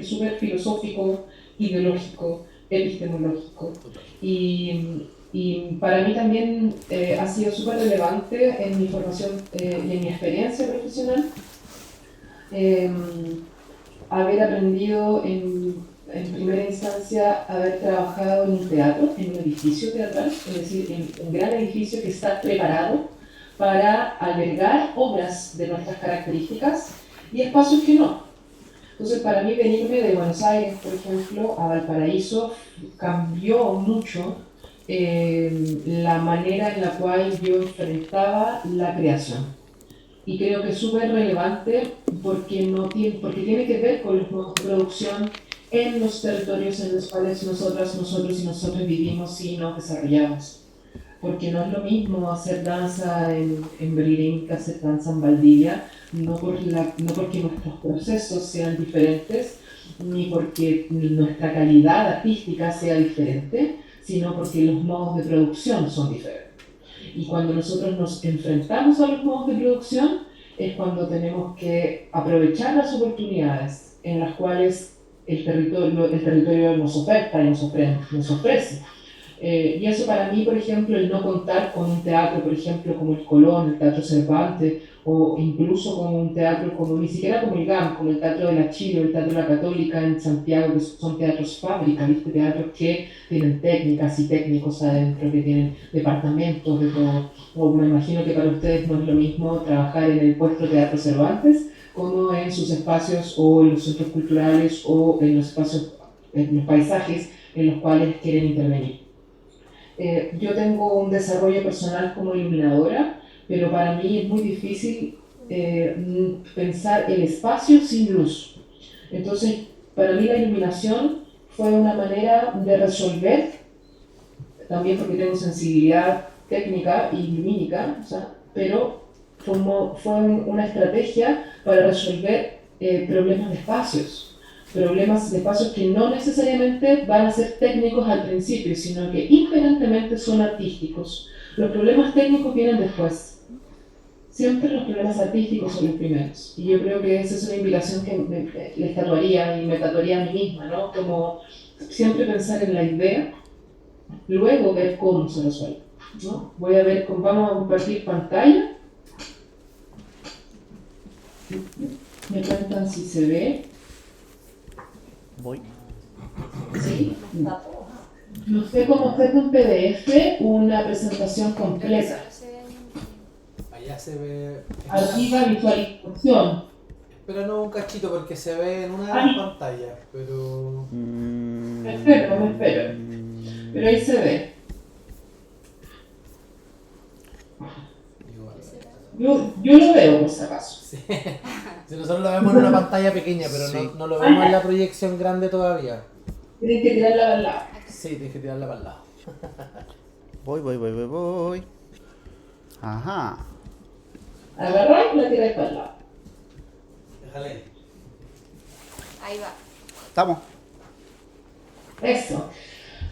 súper filosófico, ideológico, epistemológico. Y para mí también ha sido súper relevante en mi formación y en mi experiencia profesional eh, haber aprendido en primera instancia, haber trabajado en un teatro, en un edificio teatral, es decir, en un gran edificio que está preparado para albergar obras de nuestras características y espacios que no. Entonces, para mí venirme de Buenos Aires, por ejemplo, a Valparaíso, cambió mucho la manera en la cual yo enfrentaba la creación. Y creo que es súper relevante porque tiene que ver con los modos de producción en los territorios en los cuales nosotros y nosotros vivimos y nos desarrollamos. Porque no es lo mismo hacer danza en Berlín que hacer danza en Valdivia, no porque nuestros procesos sean diferentes, ni porque nuestra calidad artística sea diferente, sino porque los modos de producción son diferentes. Y cuando nosotros nos enfrentamos a los modos de producción, es cuando tenemos que aprovechar las oportunidades en las cuales el territorio nos oferta y nos ofrece. Y eso para mí, por ejemplo, el no contar con un teatro, por ejemplo, como el Colón, el Teatro Cervantes, o incluso con un teatro como, ni siquiera como el GAM, como el Teatro de la Chile o el Teatro de la Católica en Santiago, que son teatros fábrica, ¿viste? Teatros que tienen técnicas y técnicos adentro, que tienen departamentos de todo. O me imagino que para ustedes no es lo mismo trabajar en el puesto Teatro Cervantes como en sus espacios o en los centros culturales o en los espacios, en los paisajes en los cuales quieren intervenir. Yo tengo un desarrollo personal como iluminadora, pero para mí es muy difícil pensar el espacio sin luz. Entonces, para mí la iluminación fue una manera de resolver, también porque tengo sensibilidad técnica y lumínica, o sea, pero fue una estrategia para resolver problemas de espacios que no necesariamente van a ser técnicos al principio, sino que inherentemente son artísticos. Los problemas técnicos vienen después. Siempre los problemas artísticos son los primeros. Y yo creo que esa es una invitación que les tatuaría y me tatuaría a mí misma, ¿no? Como siempre pensar en la idea, luego ver cómo se resuelve, ¿no? Vamos a compartir pantalla. Me cuentan si se ve. Voy. Sí. No sé cómo hacer un PDF una presentación completa. Allá se ve. Arriba visualización. Pero no un cachito porque se ve en una pantalla, pero. Me espero. Pero ahí se ve. Yo lo veo por si acaso. Sí. Si nosotros lo vemos en una pantalla pequeña, pero Sí. no lo vemos en la proyección grande todavía. Tienen que tirarla para el lado. Sí, tienes que tirarla para el lado. Voy. Ajá. Agarráis y la tiráis para el lado. Déjale. Ahí va. Estamos. Eso.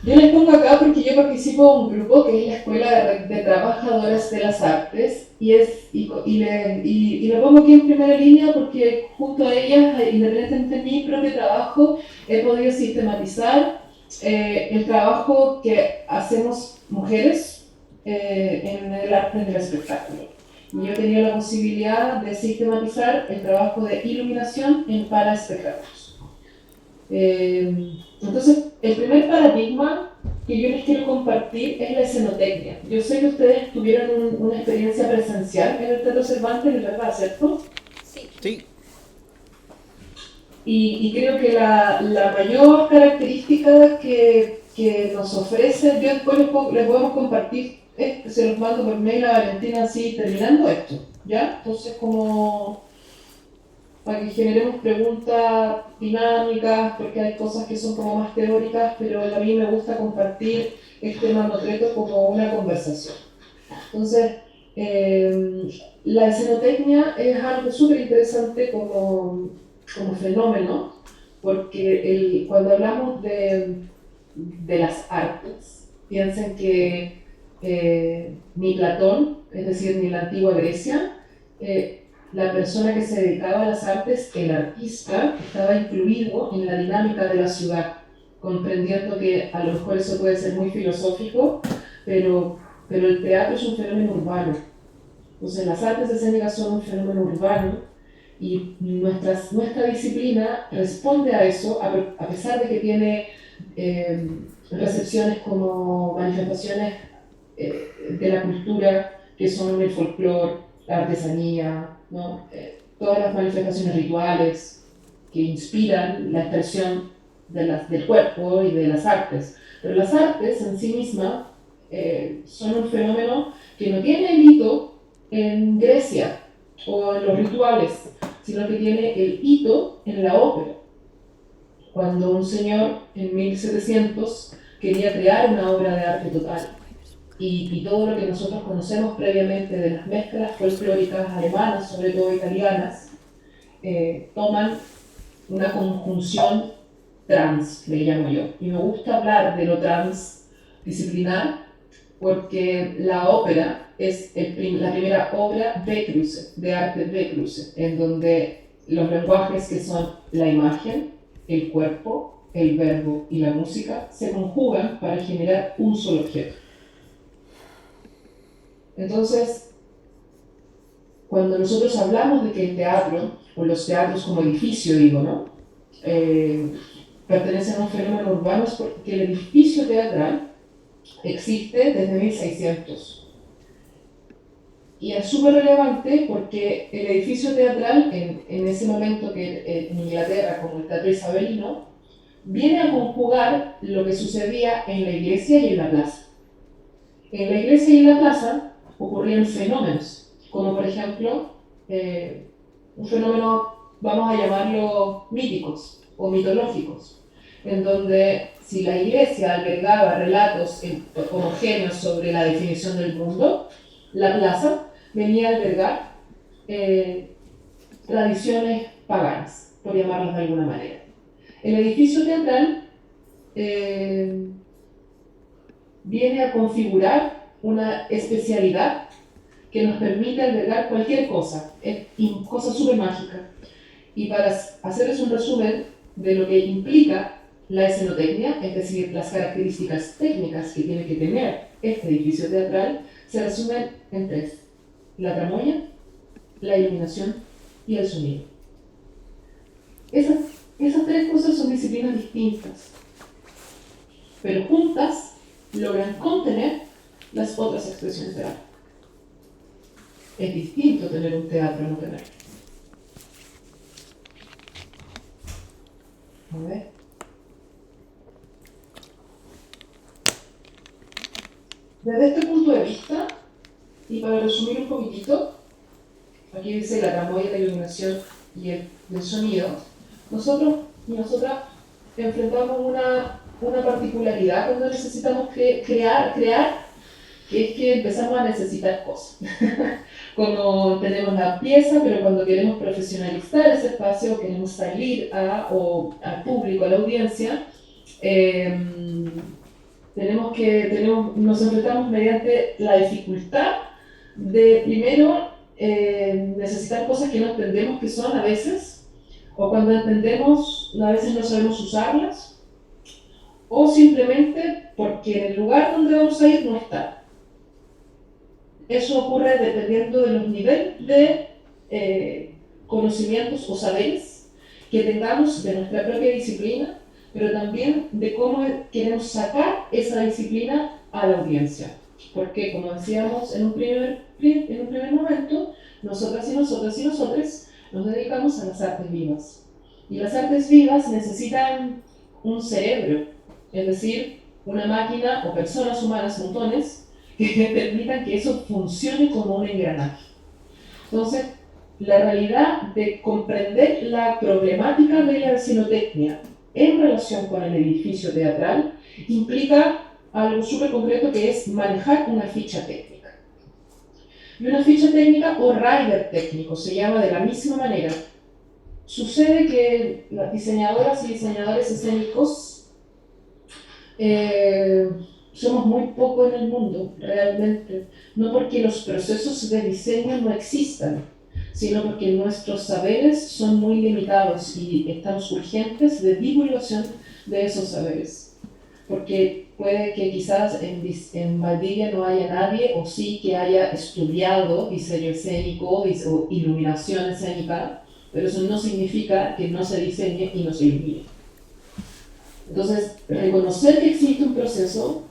Yo les pongo acá porque yo participo en un grupo que es la Escuela de Trabajadoras de las Artes y lo pongo aquí en primera línea porque junto a ellas, independientemente de mi propio trabajo, he podido sistematizar el trabajo que hacemos mujeres en el arte del espectáculo. Y yo he tenido la posibilidad de sistematizar el trabajo de iluminación para espectáculos. Entonces, el primer paradigma que yo les quiero compartir es la escenotecnia. Yo sé que ustedes tuvieron una experiencia presencial en el Teatro Cervantes, ¿es verdad, cierto? Sí. Y creo que la mayor característica que nos ofrece, yo después les podemos compartir, se los mando por mail a Valentina así terminando esto, ¿ya? Entonces, como para que generemos preguntas dinámicas, porque hay cosas que son como más teóricas, pero a mí me gusta compartir este mamotreto como una conversación. Entonces, la escenotecnia es algo súper interesante como fenómeno, porque cuando hablamos de las artes, piensen que ni Platón, es decir, ni la antigua Grecia, la persona que se dedicaba a las artes, el artista, estaba incluido en la dinámica de la ciudad, comprendiendo que a lo mejor eso puede ser muy filosófico, pero el teatro es un fenómeno urbano. Entonces las artes escénicas son un fenómeno urbano y nuestra disciplina responde a eso, a pesar de que tiene recepciones como manifestaciones de la cultura, que son el folclore, la artesanía, ¿no? Todas las manifestaciones rituales que inspiran la expresión del cuerpo y de las artes. Pero las artes en sí mismas son un fenómeno que no tiene el hito en Grecia o en los rituales, sino que tiene el hito en la ópera. Cuando un señor en 1700 quería crear una obra de arte total, y todo lo que nosotros conocemos previamente de las mezclas folclóricas alemanas, sobre todo italianas, toman una conjunción trans, le llamo yo. Y me gusta hablar de lo transdisciplinar porque la ópera es la primera obra de arte Becruz, en donde los lenguajes que son la imagen, el cuerpo, el verbo y la música se conjugan para generar un solo objeto. Entonces, cuando nosotros hablamos de que el teatro, o los teatros como edificio, digo, ¿no? Pertenecen a un fenómeno urbano, es porque el edificio teatral existe desde 1600. Y es súper relevante porque el edificio teatral, en ese momento que en Inglaterra, como el teatro isabelino, viene a conjugar lo que sucedía en la iglesia y en la plaza. En la iglesia y en la plaza ocurrían fenómenos, como por ejemplo, un fenómeno, vamos a llamarlo míticos o mitológicos, en donde si la iglesia albergaba relatos homogéneos sobre la definición del mundo, la plaza venía a albergar tradiciones paganas, por llamarlas de alguna manera. El edificio teatral viene a configurar una especialidad que nos permite albergar cualquier cosa, cosa súper mágica. Y para hacerles un resumen de lo que implica la escenotecnia, es decir, las características técnicas que tiene que tener este edificio teatral, se resumen en tres: la tramoya, la iluminación y el sonido. Esas tres cosas son disciplinas distintas, pero juntas logran contener las otras expresiones de arte. Es distinto tener un teatro a no tenerlo. A ver. Desde este punto de vista, y para resumir un poquitito, aquí dice la tramoya, la iluminación y el sonido, nosotros y nosotras enfrentamos una particularidad cuando necesitamos crear, que es que empezamos a necesitar cosas. Como tenemos la pieza, pero cuando queremos profesionalizar ese espacio, queremos salir al público, a la audiencia, nos enfrentamos mediante la dificultad de, primero, necesitar cosas que no entendemos que son a veces, o cuando entendemos, a veces no sabemos usarlas, o simplemente porque en el lugar donde vamos a ir no está. Eso ocurre dependiendo de los niveles de conocimientos o saberes que tengamos de nuestra propia disciplina, pero también de cómo queremos sacar esa disciplina a la audiencia. Porque, como decíamos en un primer momento, nosotras y nosotros nos dedicamos a las artes vivas. Y las artes vivas necesitan un cerebro, es decir, una máquina o personas humanas, montones, que permitan que eso funcione como un engranaje. Entonces, la realidad de comprender la problemática de la escenotecnia en relación con el edificio teatral implica algo súper concreto, que es manejar una ficha técnica. Y una ficha técnica o rider técnico se llama de la misma manera. Sucede que las diseñadoras y diseñadores escénicos somos muy poco en el mundo, realmente. No porque los procesos de diseño no existan, sino porque nuestros saberes son muy limitados y estamos urgentes de divulgación de esos saberes. Porque puede que quizás en Valdivia no haya nadie, o sí que haya estudiado diseño escénico o iluminación escénica, pero eso no significa que no se diseñe y no se ilumine. Entonces, reconocer que existe un proceso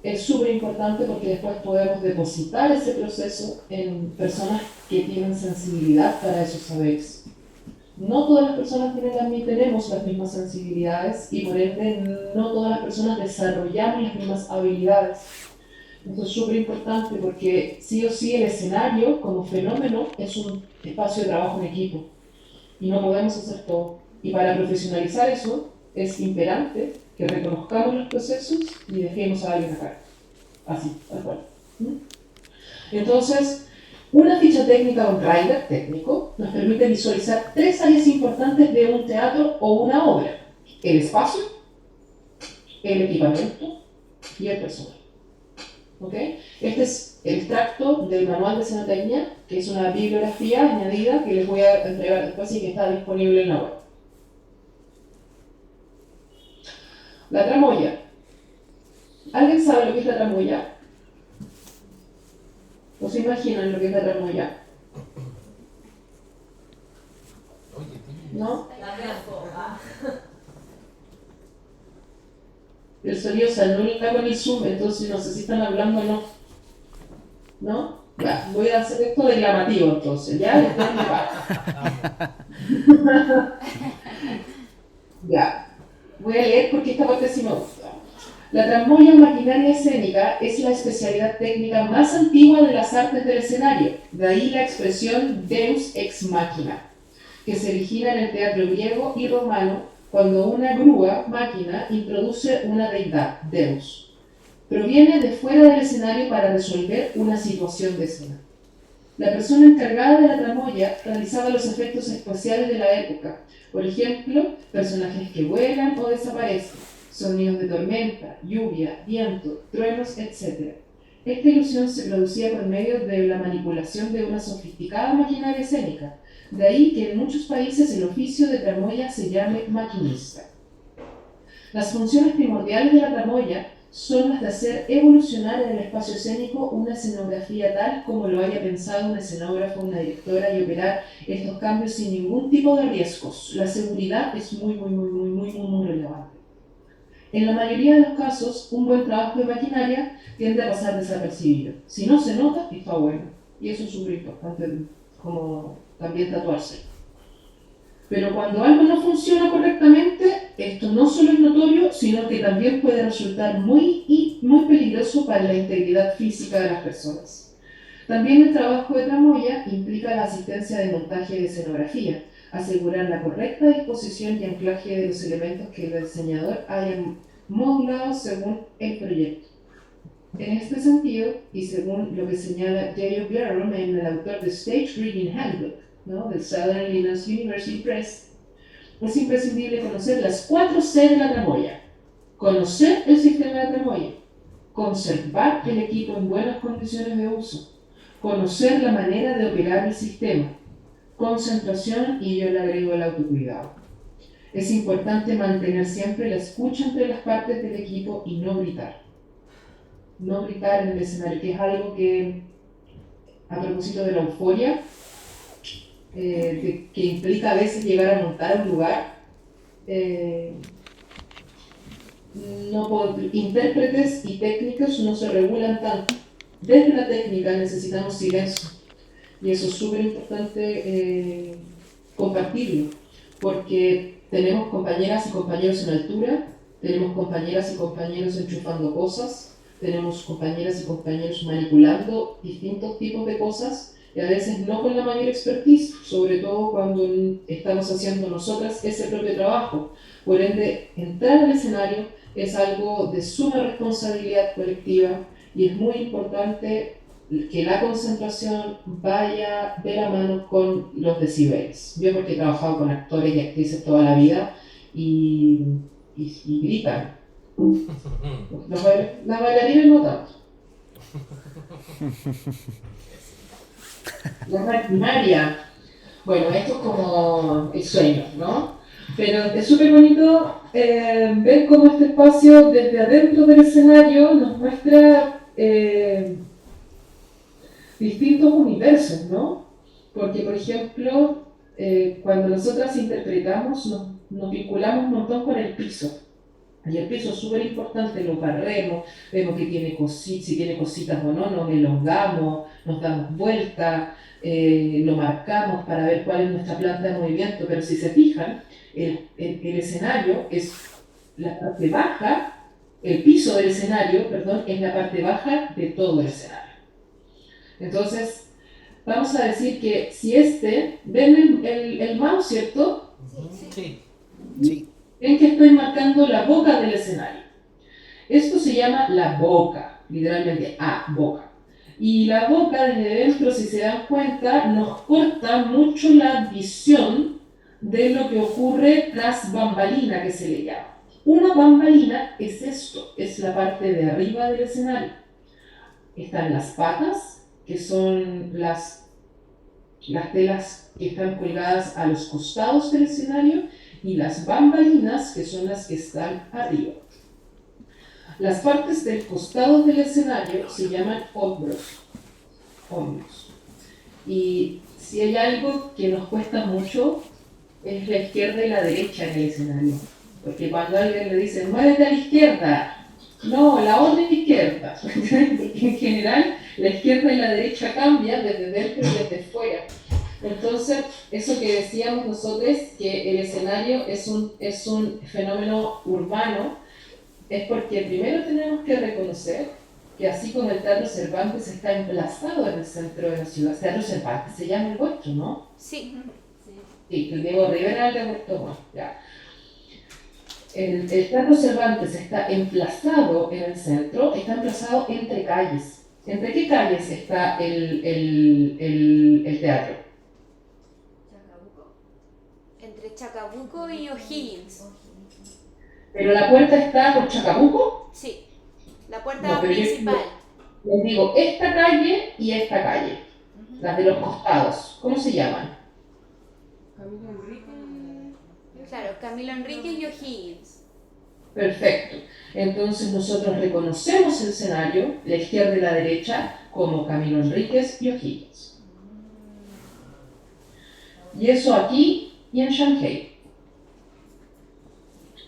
es súper importante porque después podemos depositar ese proceso en personas que tienen sensibilidad para esos saberes. No todas las personas tenemos las mismas sensibilidades y por ende no todas las personas desarrollamos las mismas habilidades. Esto es súper importante porque sí o sí el escenario como fenómeno es un espacio de trabajo en equipo y no podemos hacer todo. Y para profesionalizar eso es imperante que reconozcamos los procesos y dejemos a alguien acá. Así, tal cual. Entonces, una ficha técnica o un rider técnico nos permite visualizar 3 áreas importantes de un teatro o una obra: el espacio, el equipamiento y el personal. ¿Okay? Este es el extracto del manual de escenotecnia, que es una bibliografía añadida que les voy a entregar después y que está disponible en la web. La tramoya. ¿Alguien sabe lo que es la tramoya? ¿O se imaginan lo que es la tramoya? ¿No? El sonido se anula con el zoom, entonces no sé si están hablando o no. ¿No? Ya, voy a hacer esto declamativo entonces, ¿ya? Después me paro. Ya, voy a leer porque esta parte sí me gusta. La tramoya o maquinaria escénica es la especialidad técnica más antigua de las artes del escenario, de ahí la expresión Deus ex machina, que se origina en el teatro griego y romano cuando una grúa, máquina, introduce una deidad, Deus. Proviene de fuera del escenario para resolver una situación de escena. La persona encargada de la tramoya realizaba los efectos espaciales de la época, por ejemplo, personajes que vuelan o desaparecen, sonidos de tormenta, lluvia, viento, truenos, etc. Esta ilusión se producía por medio de la manipulación de una sofisticada maquinaria escénica, de ahí que en muchos países el oficio de tramoya se llame maquinista. Las funciones primordiales de la tramoya son las de hacer evolucionar en el espacio escénico una escenografía tal como lo haya pensado un escenógrafo o una directora y operar estos cambios sin ningún tipo de riesgos. La seguridad es muy relevante. En la mayoría de los casos, un buen trabajo de maquinaria tiende a pasar desapercibido. Si no se nota, está bueno. Y eso es súper importante, como también tatuarse. Pero cuando algo no funciona correctamente, esto no solo es notorio, sino que también puede resultar muy peligroso para la integridad física de las personas. También el trabajo de tramoya implica la asistencia de montaje de escenografía, asegurar la correcta disposición y anclaje de los elementos que el diseñador haya modulado según el proyecto. En este sentido, y según lo que señala J.O. Bjorn, el autor de Stage Reading Handbook, ¿no?, del Southern Illinois University Press, es imprescindible conocer las 4 C de la tramoya: conocer el sistema de tramoya, conservar el equipo en buenas condiciones de uso, conocer la manera de operar el sistema, concentración, y yo le agrego el autocuidado. Es importante mantener siempre la escucha entre las partes del equipo y no gritar. No gritar en el escenario, que es algo que, a propósito de la euforia, que implica a veces llegar a montar un lugar, intérpretes y técnicos no se regulan tanto. Desde la técnica necesitamos silencio. Y eso es súper importante compartirlo, porque tenemos compañeras y compañeros en altura, tenemos compañeras y compañeros enchufando cosas, tenemos compañeras y compañeros manipulando distintos tipos de cosas, y a veces no con la mayor expertise, sobre todo cuando estamos haciendo nosotras ese propio trabajo. Por ende, entrar al escenario es algo de suma responsabilidad colectiva y es muy importante que la concentración vaya de la mano con los decibeles. Yo porque he trabajado con actores y actrices toda la vida y gritan. Las bailarinas no tanto. La maquinaria. Bueno, esto es como el sueño, ¿no? Pero es súper bonito ver cómo este espacio desde adentro del escenario nos muestra distintos universos, ¿no? Porque, por ejemplo, cuando nosotras interpretamos, nos vinculamos un montón con el piso. Y el piso es súper importante, lo barremos, vemos que tiene cositas, si tiene cositas o no, nos elongamos, nos damos vuelta, lo marcamos para ver cuál es nuestra planta de movimiento. Pero si se fijan, el escenario es la parte baja, el piso del escenario, perdón, es la parte baja de todo el escenario. Entonces, vamos a decir que si ven el mouse, ¿cierto? Sí. Sí. Ven que estoy marcando la boca del escenario. Esto se llama la boca, literalmente, boca. Y la boca desde dentro, si se dan cuenta, nos corta mucho la visión de lo que ocurre tras bambalina, que se le llama. Una bambalina es esto, es la parte de arriba del escenario. Están las patas, que son las telas que están colgadas a los costados del escenario, y las bambalinas, que son las que están arriba. Las partes del costado del escenario se llaman hombros. Y si hay algo que nos cuesta mucho, es la izquierda y la derecha en el escenario. Porque cuando alguien le dice, muévete a la izquierda, no, la otra izquierda. Porque en general la izquierda y la derecha cambian desde dentro y desde fuera. Entonces, eso que decíamos nosotros, que el escenario es un fenómeno urbano, es porque primero tenemos que reconocer que así como el Teatro Cervantes está emplazado en el centro de la ciudad, Teatro Cervantes se llama el vuestro, ¿no? Sí. Sí, el Diego Rivera el de Puerto Montt, ya. El Teatro Cervantes está emplazado en el centro, está emplazado entre calles. ¿Entre qué calles está el teatro? Entre Chacabuco y O'Higgins. ¿Pero la puerta está por Chacabuco? Sí. La puerta No, pero principal. les digo, esta calle y esta calle, las de los costados, ¿cómo se llaman? Claro, Camilo Enríquez y O'Higgins. Perfecto. Entonces nosotros reconocemos el escenario, la izquierda y la derecha, como Camilo Enríquez y O'Higgins. Y eso aquí y en Shanghái.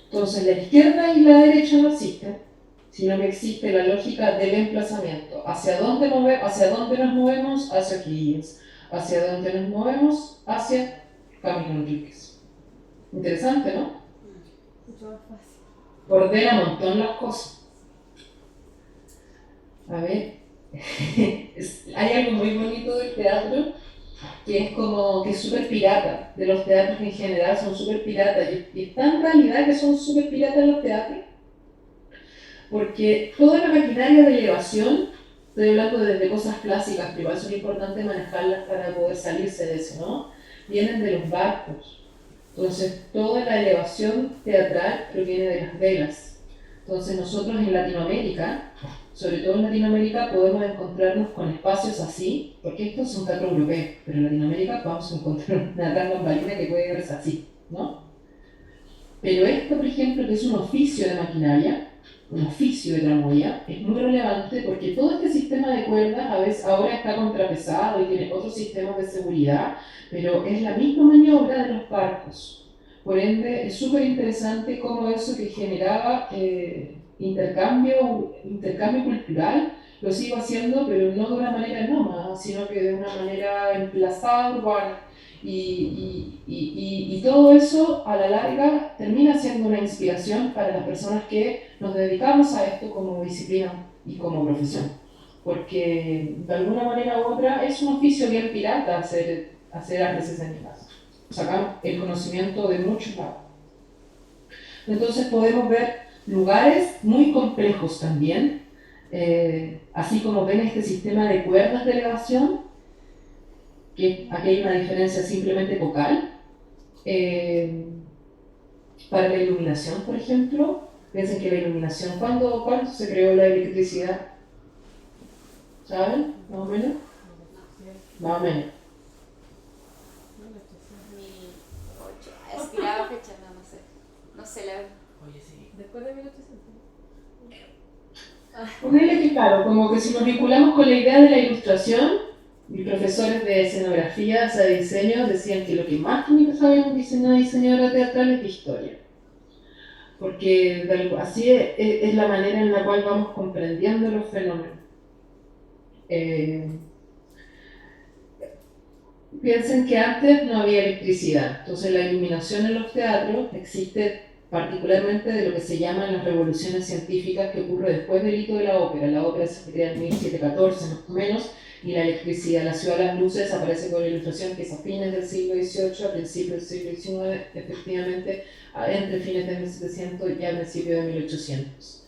Entonces la izquierda y la derecha no existen, sino que existe la lógica del emplazamiento. ¿Hacia dónde nos movemos? Hacia O'Higgins. ¿Hacia dónde nos movemos? Hacia Camilo Enríquez. Interesante, ¿no? Mucho más fácil. Ordena un montón las cosas. A ver, hay algo muy bonito del teatro que es como que es súper pirata. De los teatros en general son súper piratas. Y es tan realidad que son súper piratas los teatros. Porque toda la maquinaria de elevación, estoy hablando desde cosas clásicas, pero igual son importantes manejarlas para poder salirse de eso, ¿no? Vienen de los barcos. Entonces, toda la elevación teatral proviene de las velas. Entonces, nosotros en Latinoamérica, sobre todo en Latinoamérica, podemos encontrarnos con espacios así, porque esto es un teatro europeo, pero en Latinoamérica vamos a encontrar una gran bambalina que puede verse así, ¿no? Pero esto, por ejemplo, que es un oficio de maquinaria, un oficio de tramoya, es muy relevante porque todo este sistema de cuerdas a veces ahora está contrapesado y tiene otros sistemas de seguridad, pero es la misma maniobra de los barcos. Por ende, es súper interesante cómo eso que generaba intercambio cultural lo sigo haciendo, pero no de una manera nómada, sino que de una manera emplazada urbana. Y todo eso a la larga termina siendo una inspiración para las personas que nos dedicamos a esto como disciplina y como profesión. Porque de alguna manera u otra es un oficio bien pirata hacer artes escénicas. Sacamos el conocimiento de muchos lados. Entonces podemos ver lugares muy complejos también, así como ven este sistema de cuerdas de elevación, que aquí hay una diferencia simplemente focal. Para la iluminación, por ejemplo, piensen que la iluminación, ¿cuándo se creó la electricidad? ¿Saben? ¿Más o menos? Más o menos. bestseller. Oye, sí. Después de 1800. Ponele que claro, como que si nos vinculamos con la idea de la ilustración, mis profesores de escenografía, o sea, de diseño, decían que lo que más tiene que saber un diseñadora teatral es de historia. Porque así es la manera en la cual vamos comprendiendo los fenómenos. Piensen que antes no había electricidad, entonces la iluminación en los teatros existe particularmente de lo que se llaman las revoluciones científicas que ocurre después del hito de la ópera. La ópera se crea en 1714 más o menos y la electricidad, la ciudad de las luces aparece con la ilustración que es a fines del siglo XVIII, a principios del siglo XIX, efectivamente entre fines de 1700 y a principios de 1800.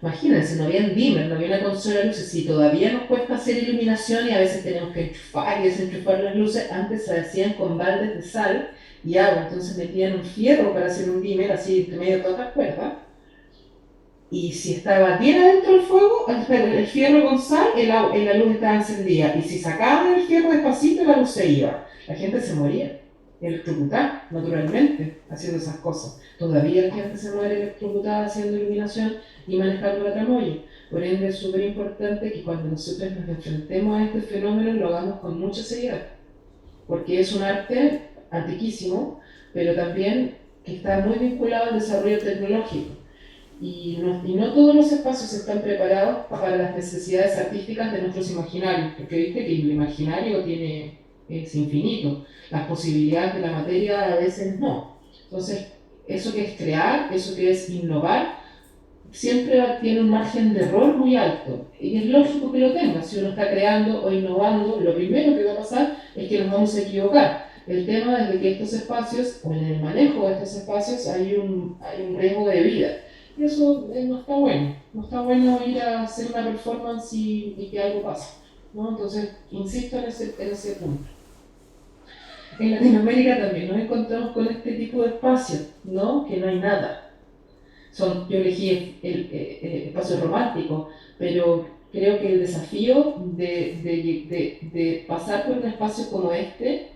Imagínense, no había dimmer, no había una consola de luces, y todavía nos cuesta hacer iluminación y a veces tenemos que enchufar y desenchufar las luces. Antes se hacían con baldes de sal y agua, entonces metían un fierro para hacer un dimmer, así entre medio de todas las cuerdas. Y si estaba bien adentro el fuego, el fierro con sal, la luz estaba encendida. Y si sacaban el fierro despacito, la luz se iba. La gente se moría, electrocutada, naturalmente, haciendo esas cosas. Todavía la gente se muere electrocutada haciendo iluminación y manejando la tramoya. Por ende, es súper importante que cuando nosotros nos enfrentemos a este fenómeno lo hagamos con mucha seriedad, porque es un arte antiquísimo, pero también que está muy vinculado al desarrollo tecnológico. Y no todos los espacios están preparados para las necesidades artísticas de nuestros imaginarios, porque viste que el imaginario es infinito, las posibilidades de la materia a veces no. Entonces, eso que es crear, eso que es innovar, siempre tiene un margen de error muy alto. Y es lógico que lo tenga. Si uno está creando o innovando, lo primero que va a pasar es que nos vamos a equivocar. El tema es de que estos espacios, o en el manejo de estos espacios, hay un riesgo de vida. Y eso no está bueno. No está bueno ir a hacer una performance y que algo pase, ¿no? Entonces, insisto en ese punto. En Latinoamérica también nos encontramos con este tipo de espacios, ¿no? Que no hay nada. Yo elegí el espacio romántico, pero creo que el desafío de pasar por un espacio como este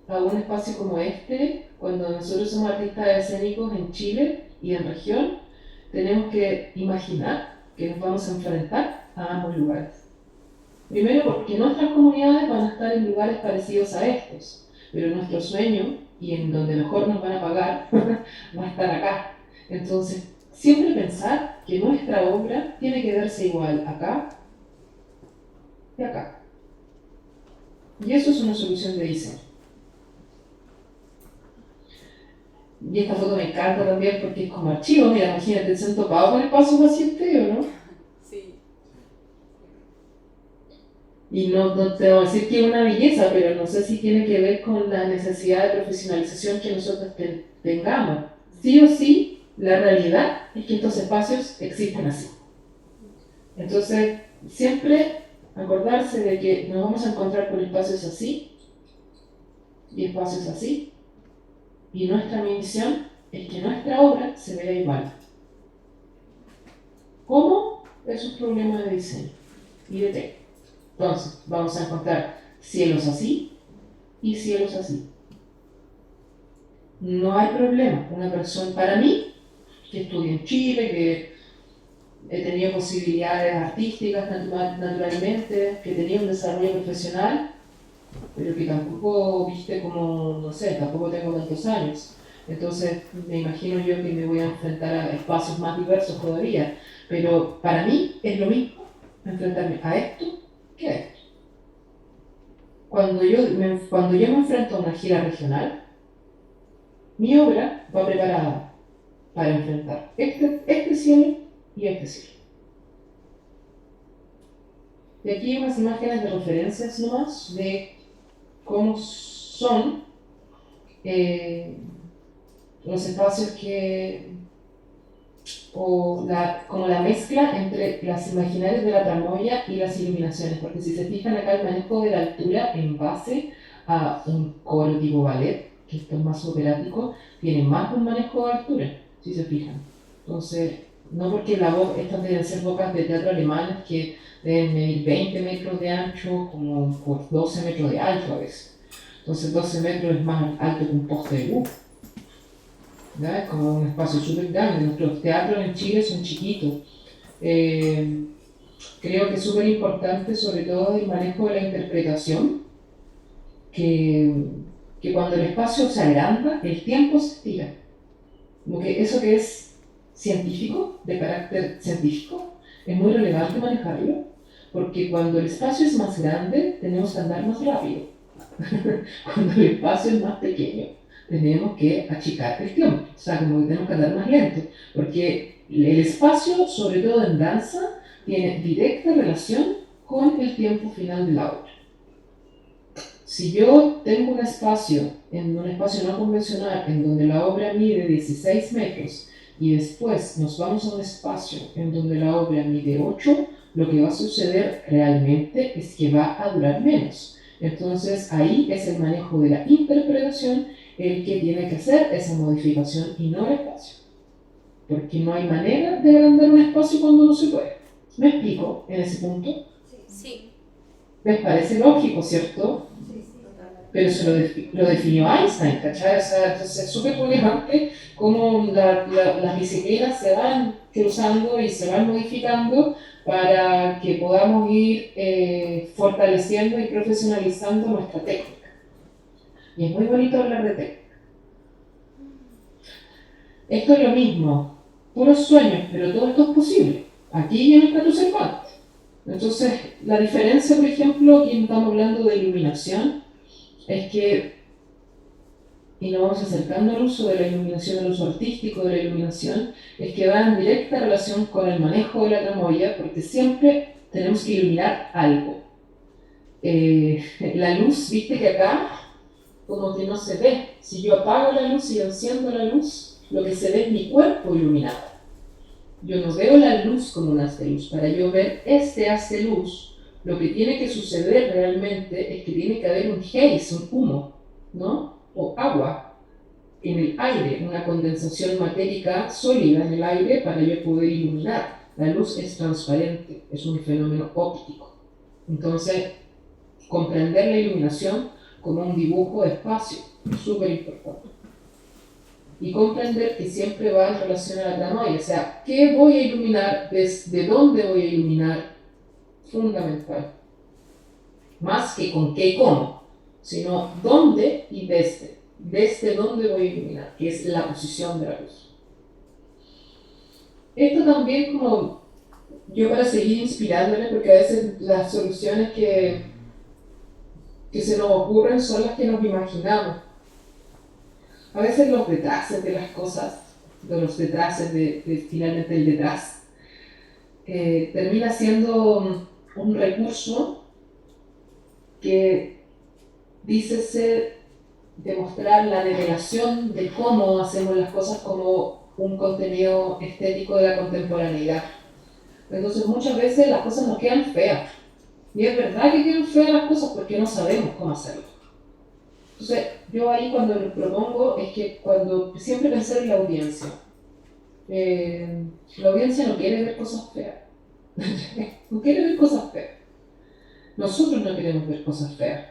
a un espacio como este, cuando nosotros somos artistas escénicos en Chile y en región, tenemos que imaginar que nos vamos a enfrentar a ambos lugares. Primero porque nuestras comunidades van a estar en lugares parecidos a estos, pero nuestro sueño, y en donde mejor nos van a pagar, va a estar acá. Entonces, siempre pensar que nuestra obra tiene que verse igual acá y acá. Y eso es una solución de diseño. Y esta foto me encanta también porque es como archivo. Mira, imagínate, se han topado con espacios así ustedes, ¿o no? Sí. Y no te voy a decir que es una belleza, pero no sé si tiene que ver con la necesidad de profesionalización que nosotros tengamos. Sí o sí, la realidad es que estos espacios existen así. Entonces, siempre acordarse de que nos vamos a encontrar con espacios así y espacios así. Y nuestra misión es que nuestra obra se vea igual. ¿Cómo? Es un problema de diseño y de técnica. Entonces, vamos a encontrar cielos así y cielos así. No hay problema. Una persona, para mí, que estudié en Chile, que he tenido posibilidades artísticas naturalmente, que tenía un desarrollo profesional, pero que tampoco, viste, como, no sé, tampoco tengo tantos años. Entonces, me imagino yo que me voy a enfrentar a espacios más diversos todavía. Pero para mí es lo mismo enfrentarme a esto que a esto. Cuando yo me enfrento a una gira regional, mi obra va preparada para enfrentar este cielo y este cielo. Y aquí hay unas imágenes de referencias nomás de cómo son los espacios como la mezcla entre las imaginarias de la tramoya y las iluminaciones, porque si se fijan acá el manejo de la altura en base a un coro tipo ballet, que esto es más operático, tiene más de un manejo de altura, si se fijan. Entonces, no porque estas deben ser bocas de teatro alemanas que deben medir 20 metros de ancho como por 12 metros de alto a veces. Entonces 12 metros es más alto que un poste de luz. ¿ya? Es como un espacio súper grande. Nuestros teatros en Chile son chiquitos. Creo que es súper importante, sobre todo, el manejo de la interpretación, que, que cuando el espacio se agranda, el tiempo se estira. Como que eso que es científico, de carácter científico, es muy relevante manejarlo, porque cuando el espacio es más grande, tenemos que andar más rápido. Cuando el espacio es más pequeño, tenemos que achicar el tiempo, o sea, como que tenemos que andar más lento, porque el espacio, sobre todo en danza, tiene directa relación con el tiempo final de la obra. Si yo tengo un espacio no convencional, en donde la obra mide 16 metros, y después nos vamos a un espacio en donde la obra mide 8, lo que va a suceder realmente es que va a durar menos. Entonces ahí es el manejo de la interpretación el que tiene que hacer esa modificación y no el espacio. Porque no hay manera de agrandar un espacio cuando no se puede. ¿Me explico en ese punto? Sí. ¿Les parece lógico, cierto? Sí, sí, totalmente. Pero lo definió Einstein, ¿cachai? O sea, entonces es súper relevante cómo las disciplinas se van cruzando y se van modificando para que podamos ir fortaleciendo y profesionalizando nuestra técnica. Y es muy bonito hablar de técnica. Esto es lo mismo, puros sueños, pero todo esto es posible, aquí y en el Teatro Cervantes. Entonces, la diferencia, por ejemplo, aquí estamos hablando de iluminación, es que, y nos vamos acercando al uso de la iluminación, al uso artístico de la iluminación, es que va en directa relación con el manejo de la tramoya, porque siempre tenemos que iluminar algo. La luz, viste que acá, como que no se ve. Si yo apago la luz y enciendo la luz, lo que se ve es mi cuerpo iluminado. Yo no veo la luz como un haz de luz. Para yo ver este haz de luz, lo que tiene que suceder realmente es que tiene que haber un haze, un humo, ¿no? O agua en el aire, una condensación matérica sólida en el aire para yo poder iluminar. La luz es transparente, es un fenómeno óptico. Entonces, comprender la iluminación como un dibujo de espacio es súper importante. Y comprender que siempre va en relación a la tramoya, o sea, ¿qué voy a iluminar? ¿Desde dónde voy a iluminar? Fundamental. Más que con qué y cómo, sino dónde y desde. Desde dónde voy a iluminar, que es la posición de la luz. Esto también como yo para seguir inspirándole, porque a veces las soluciones que se nos ocurren son las que nos imaginamos. A veces los detraces de las cosas, de los detraces de finalmente el detrás, termina siendo un recurso que dice ser demostrar la revelación de cómo hacemos las cosas como un contenido estético de la contemporaneidad. Entonces muchas veces las cosas nos quedan feas. Y es verdad que quedan feas las cosas porque no sabemos cómo hacerlo. Entonces, yo ahí cuando lo propongo es que cuando siempre pensar en la audiencia. La audiencia no quiere ver cosas feas. No quiere ver cosas feas. Nosotros no queremos ver cosas feas.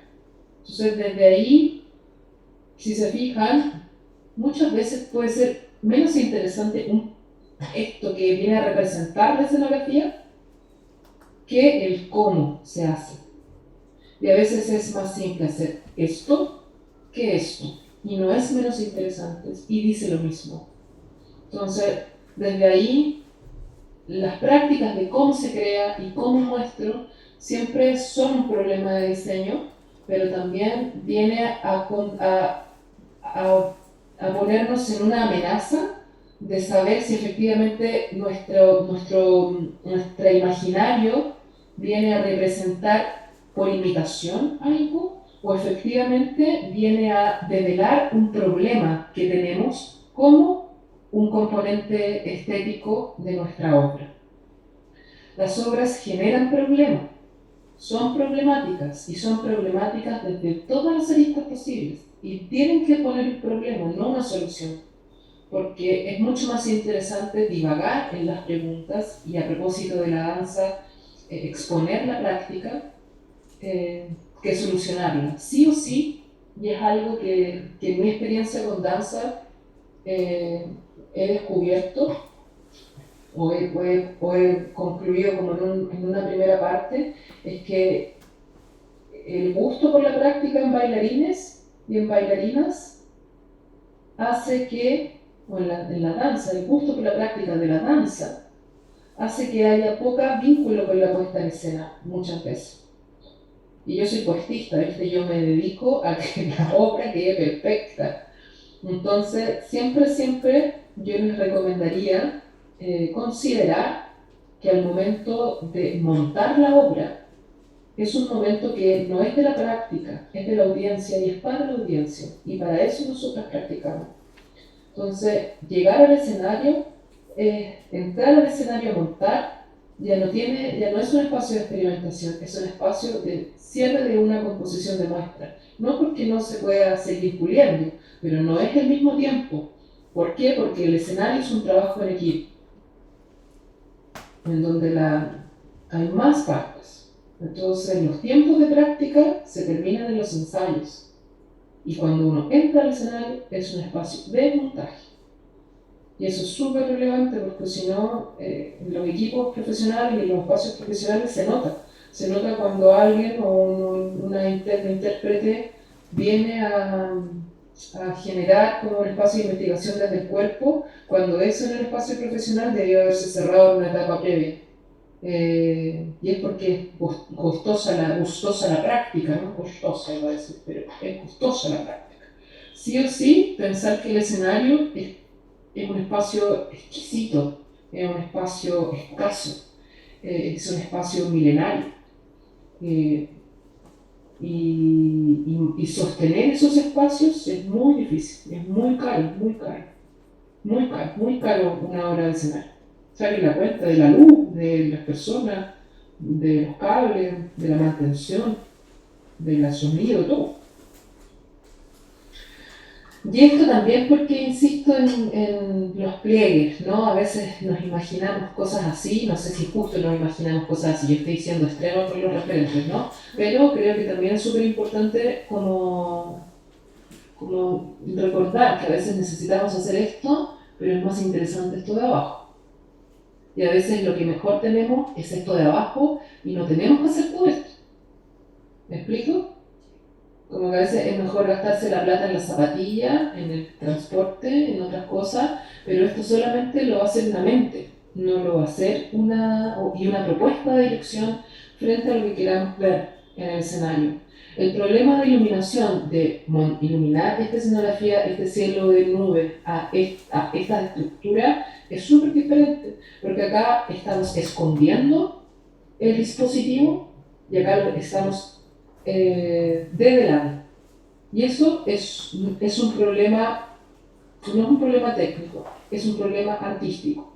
Entonces, desde ahí, si se fijan, muchas veces puede ser menos interesante esto que viene a representar la escenografía que el cómo se hace. Y a veces es más simple hacer esto que esto, y no es menos interesante, y dice lo mismo. Entonces, desde ahí, las prácticas de cómo se crea y cómo muestro siempre son un problema de diseño, pero también viene a ponernos en una amenaza de saber si efectivamente nuestro imaginario viene a representar por imitación algo, o efectivamente viene a develar un problema que tenemos como un componente estético de nuestra obra. Las obras generan problemas, son problemáticas y son problemáticas desde todas las aristas posibles y tienen que poner el problema, no una solución, porque es mucho más interesante divagar en las preguntas y a propósito de la danza, exponer la práctica que solucionarla, sí o sí, y es algo que en mi experiencia con danza he descubierto o he concluido como en una primera parte, es que el gusto por la práctica en bailarines y en bailarinas hace que, o en la danza, el gusto por la práctica de la danza hace que haya poca vínculo con la puesta en escena, muchas veces. Y yo soy puestista, ¿viste? Yo me dedico a que la obra quede perfecta. Entonces, siempre yo les recomendaría considerar que al momento de montar la obra es un momento que no es de la práctica, es de la audiencia y es para la audiencia. Y para eso nosotros practicamos. Entonces, llegar al escenario, entrar al escenario a montar, ya no es un espacio de experimentación, es un espacio de cierre de una composición de muestra. No porque no se pueda seguir puliendo, pero no es el mismo tiempo. ¿Por qué? Porque el escenario es un trabajo en equipo, en donde hay más partes. Entonces, los tiempos de práctica se terminan en los ensayos. Y cuando uno entra al escenario, es un espacio de montaje. Y eso es súper relevante porque si no, en los equipos profesionales y en los espacios profesionales se nota. Se nota cuando alguien o una intérprete viene a generar como un espacio de investigación desde el cuerpo, cuando eso en el espacio profesional debió haberse cerrado en una etapa previa. Y es porque es gustosa la práctica, no costosa iba a decir, pero es gustosa la práctica. Sí o sí, pensar que el escenario es un espacio exquisito, es un espacio escaso, es un espacio milenario. Y sostener esos espacios es muy difícil, es muy caro, muy caro una obra de escenario. Sale la cuenta de la luz, de las personas, de los cables, de la mantención, del sonido, todo. Y esto también porque insisto en los pliegues, ¿no? A veces nos imaginamos cosas así, no sé si justo nos imaginamos cosas así, yo estoy diciendo extremo por los referentes, ¿no? Pero creo que también es súper importante como recordar que a veces necesitamos hacer esto, pero es más interesante esto de abajo. Y a veces lo que mejor tenemos es esto de abajo y no tenemos que hacer todo esto. ¿Me explico? Como que a veces es mejor gastarse la plata en la zapatilla, en el transporte, en otras cosas, pero esto solamente lo va a hacer una mente, no lo va a hacer una propuesta de dirección frente a lo que queramos ver en el escenario. El problema de iluminación, de iluminar esta escenografía, este cielo de nubes, a esta estructura, es súper diferente, porque acá estamos escondiendo el dispositivo y acá lo estamos develando. Y eso es un problema, no es un problema técnico, es un problema artístico.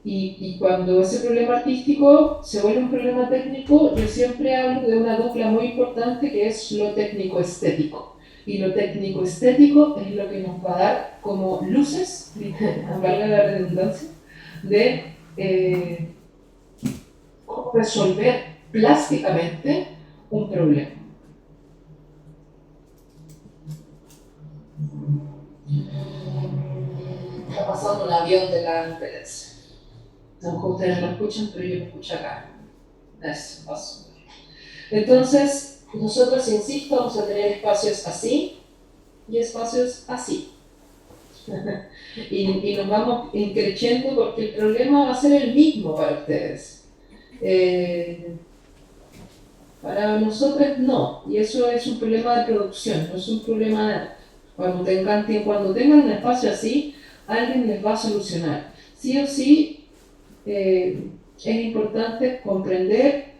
Y cuando ese problema artístico se vuelve un problema técnico, yo siempre hablo de una dupla muy importante que es lo técnico-estético. Y lo técnico-estético es lo que nos va a dar como luces, valga la redundancia, de cómo resolver plásticamente un problema. Está pasando un avión de la ambulancia. A lo mejor ustedes lo escuchan, pero yo lo escucho acá. Eso pasó. Entonces, nosotros, insisto, vamos a tener espacios así y espacios así. y nos vamos increciendo porque el problema va a ser el mismo para ustedes. Para nosotros no, y eso es un problema de producción, no es un problema cuando tengan un espacio así, alguien les va a solucionar. Sí o sí, es importante comprender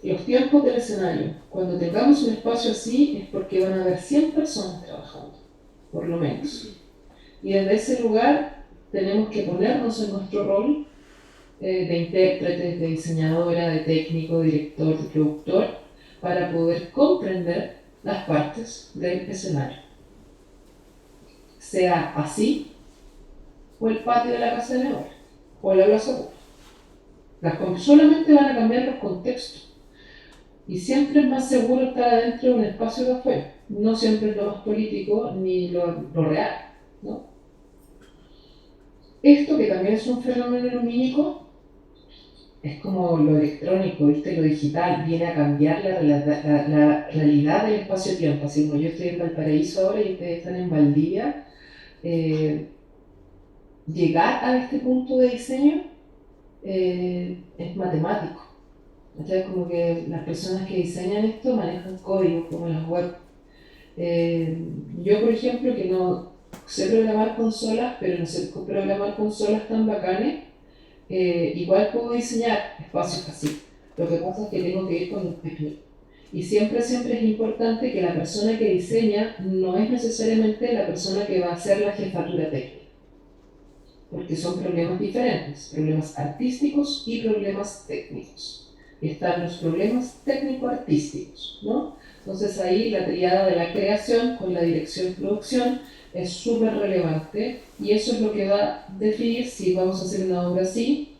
los tiempos del escenario. Cuando tengamos un espacio así es porque van a haber 100 personas trabajando, por lo menos. Y desde ese lugar tenemos que ponernos en nuestro rol de intérpretes, de diseñadora, de técnico, director, de productor, para poder comprender las partes del escenario. Sea así, o el patio de la casa de memoria, o la plaza pública. Solamente van a cambiar los contextos. Y siempre es más seguro estar adentro de un espacio que afuera. No siempre es lo más político ni lo real, ¿no? Esto, que también es un fenómeno lumínico, es como lo electrónico, ¿viste? Lo digital, viene a cambiar la realidad del espacio-tiempo. Así como yo estoy en Valparaíso ahora y ustedes están en Valdivia, llegar a este punto de diseño es matemático. Entonces, como que las personas que diseñan esto manejan códigos como las web. Yo, por ejemplo, que no sé programar consolas, pero no sé programar consolas tan bacanes, igual puedo diseñar espacios así. Lo que pasa es que tengo que ir con un técnico. Y siempre, siempre es importante que la persona que diseña no es necesariamente la persona que va a hacer la jefatura técnica, porque son problemas diferentes, problemas artísticos y problemas técnicos. Y están los problemas técnico-artísticos, ¿no? Entonces ahí la tríada de la creación con la dirección-producción es súper relevante y eso es lo que va a definir si vamos a hacer una obra así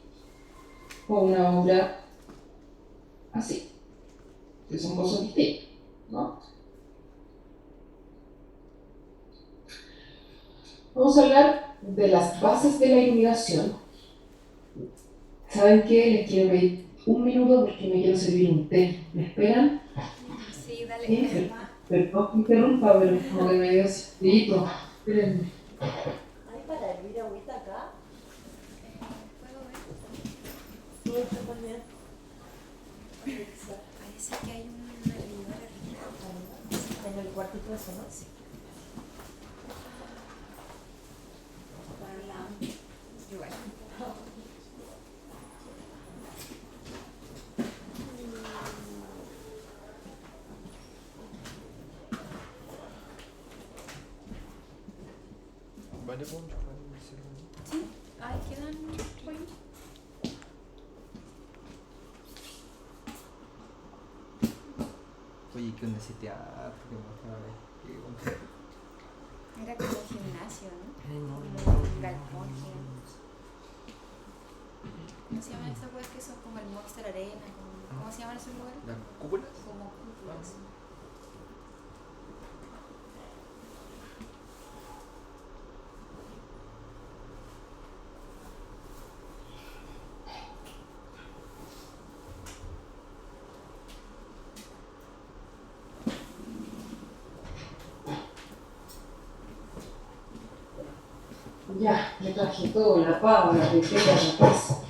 o una obra así, que son cosas distintas, ¿no? Vamos a hablar de las bases de la iluminación. ¿Saben qué? Les quiero pedir un minuto porque me quiero servir un té. ¿Me esperan? Sí, dale. Perdón que interrumpa, pero como que me dio sentidito. Espérenme. ¿Hay para hervir agüita acá? ¿Puedo ver? Sí, está también. Parece que hay una hervidora arriba. En el cuartito ese, ¿no? Sí. Igual. Vale, pues, Sí, ahí quedan pollos. oye, ¿qué onda ese teatro? ¿Qué mostraba? Era como gimnasio, ¿no? No. Como un galpón gigante. ¿Cómo se llaman esas cosas que son como el Movistar Arena? ¿Cómo se llaman esos lugares? ¿Las cúpulas? Como cúpulas. Ya, me traje todo, la pava, la tetera, la pasa.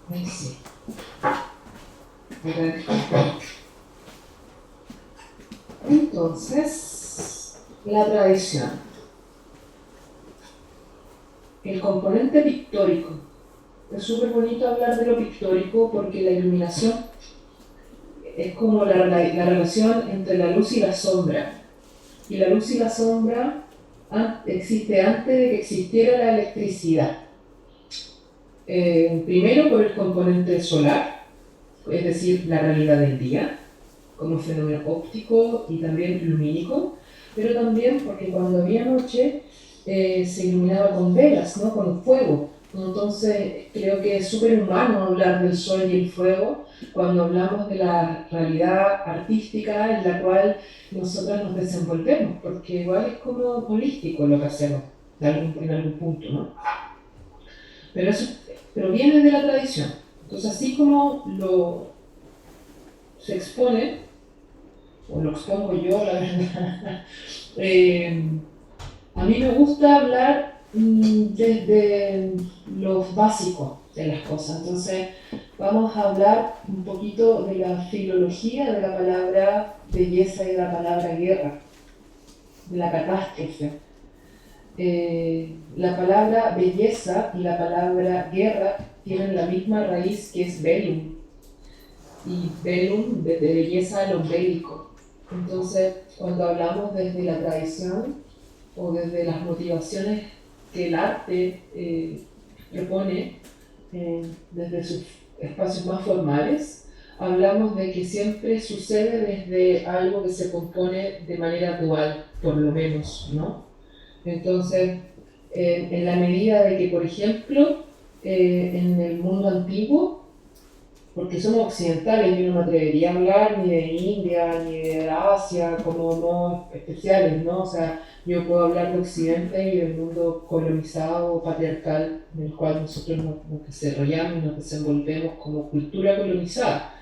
Ahí sí. Entonces, la tradición. El componente pictórico. Es súper bonito hablar de lo pictórico porque la iluminación es como la relación entre la luz y la sombra. Y la luz y la sombra existe antes de que existiera la electricidad. Primero por el componente solar, es decir, la realidad del día, como fenómeno óptico y también lumínico, pero también porque cuando había noche se iluminaba con velas, ¿no? Con fuego. Entonces creo que es súper humano hablar del sol y el fuego cuando hablamos de la realidad artística en la cual nosotras nos desenvolvemos, porque igual es como holístico lo que hacemos en algún punto, ¿no? Pero viene de la tradición. Entonces así como se expone, o lo expongo yo, la verdad, a mí me gusta hablar desde los básicos de las cosas. Entonces, vamos a hablar un poquito de la filología de la palabra belleza y de la palabra guerra, de la catástrofe. La palabra belleza y la palabra guerra tienen la misma raíz que es bellum. Y bellum, de belleza a lo bélico. Entonces, cuando hablamos desde la tradición o desde las motivaciones que el arte propone desde sus espacios más formales, hablamos de que siempre sucede desde algo que se compone de manera dual, por lo menos, ¿no? Entonces, en la medida de que, por ejemplo, en el mundo antiguo, porque somos occidentales, yo no me atrevería a hablar ni de India, ni de Asia como modos especiales, ¿no? O sea, yo puedo hablar de Occidente y del mundo colonizado, patriarcal, en el cual nosotros nos desarrollamos y nos desenvolvemos como cultura colonizada.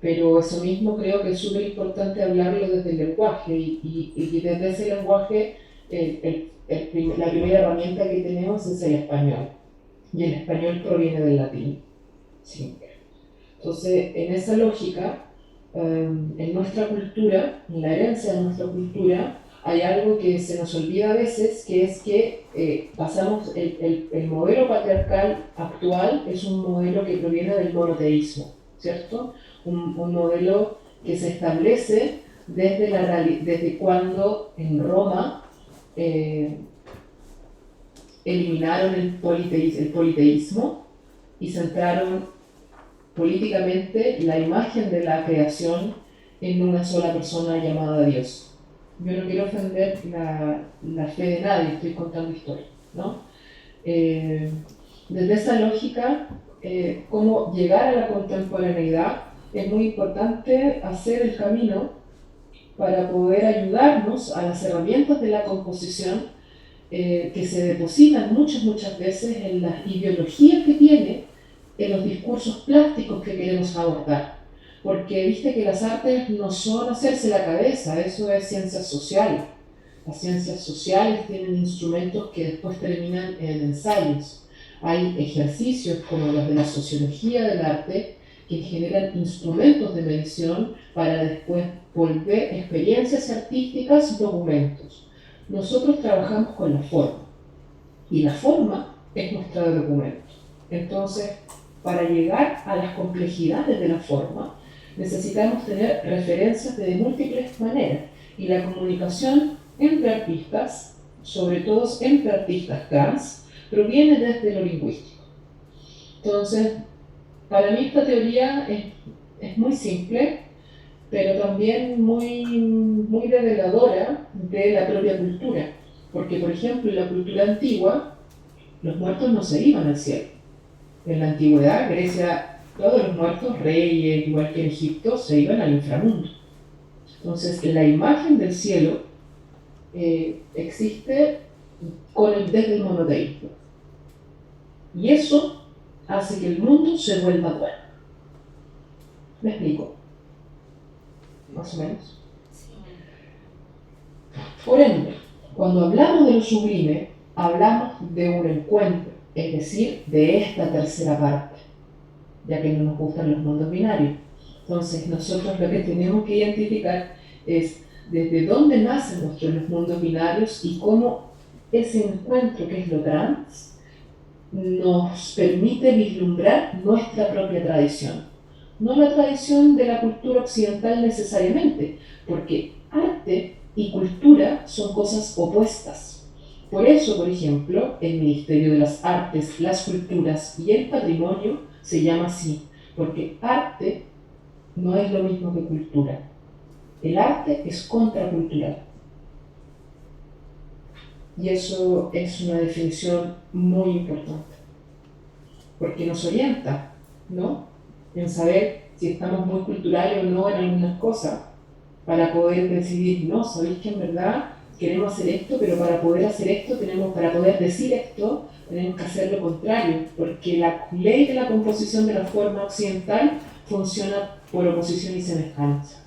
Pero eso mismo creo que es súper importante hablarlo desde el lenguaje y desde ese lenguaje la primera herramienta que tenemos es el español. Y el español proviene del latín. Sí. Entonces, en esa lógica, en nuestra cultura, en la herencia de nuestra cultura, hay algo que se nos olvida a veces, que es que pasamos, el modelo patriarcal actual es un modelo que proviene del monoteísmo, ¿cierto? Un modelo que se establece desde cuando en Roma eliminaron el politeísmo y centraron políticamente la imagen de la creación en una sola persona llamada Dios. Yo no quiero ofender la fe de nadie, estoy contando historia, ¿no? Desde esa lógica, cómo llegar a la contemporaneidad, es muy importante hacer el camino para poder ayudarnos a las herramientas de la composición que se depositan muchas veces en las ideologías que tiene, en los discursos plásticos que queremos abordar. Porque viste que las artes no son hacerse la cabeza, eso es ciencias sociales. Las ciencias sociales tienen instrumentos que después terminan en ensayos. Hay ejercicios como los de la sociología del arte que generan instrumentos de medición para después volver experiencias artísticas documentos. Nosotros trabajamos con la forma y la forma es nuestro documento. Entonces, para llegar a las complejidades de la forma, necesitamos tener referencias de múltiples maneras y la comunicación entre artistas, sobre todo entre artistas trans, proviene desde lo lingüístico. Entonces, para mí esta teoría es muy simple, pero también muy reveladora de la propia cultura. Porque, por ejemplo, en la cultura antigua, los muertos no se iban al cielo. En la antigüedad, Grecia, todos los muertos, reyes, igual que en Egipto, se iban al inframundo. Entonces, la imagen del cielo existe desde el monoteísmo. Y eso hace que el mundo se vuelva bueno. ¿Me explico? Más o menos. Por ende, cuando hablamos de lo sublime, hablamos de un encuentro, es decir, de esta tercera parte, ya que no nos gustan los mundos binarios. Entonces, nosotros lo que tenemos que identificar es desde dónde nacen los mundos binarios y cómo ese encuentro, que es lo trans, nos permite vislumbrar nuestra propia tradición. No la tradición de la cultura occidental necesariamente, porque arte y cultura son cosas opuestas. Por eso, por ejemplo, el Ministerio de las Artes, las Culturas y el Patrimonio se llama así, porque arte no es lo mismo que cultura. El arte es contracultural. Y eso es una definición muy importante, porque nos orienta, ¿no?, en saber si estamos muy culturales o no en algunas cosas, para poder decidir, no, sabéis que en verdad queremos hacer esto, pero para poder hacer esto, para poder decir esto, tenemos que hacer lo contrario, porque la ley de la composición de la forma occidental funciona por oposición y semejanza.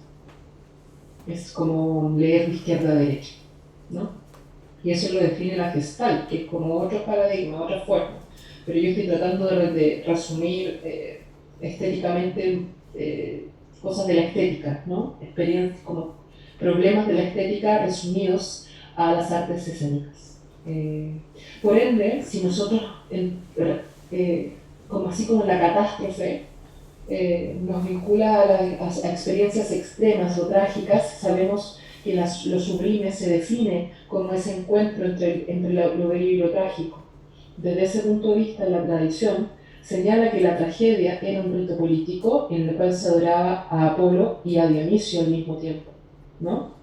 Es como leer de izquierda a derecha, ¿no? Y eso lo define la Gestalt, que es como otro paradigma, otra forma. Pero yo estoy tratando de resumir estéticamente cosas de la estética, ¿no? Experiencias como problemas de la estética resumidos a las artes escénicas. Por ende, si nosotros, así como la catástrofe nos vincula a experiencias extremas o trágicas, sabemos que lo sublime se define como ese encuentro entre lo bello y lo trágico. Desde ese punto de vista, la tradición señala que la tragedia era un rito político en el cual se adoraba a Apolo y a Dionisio al mismo tiempo, ¿no?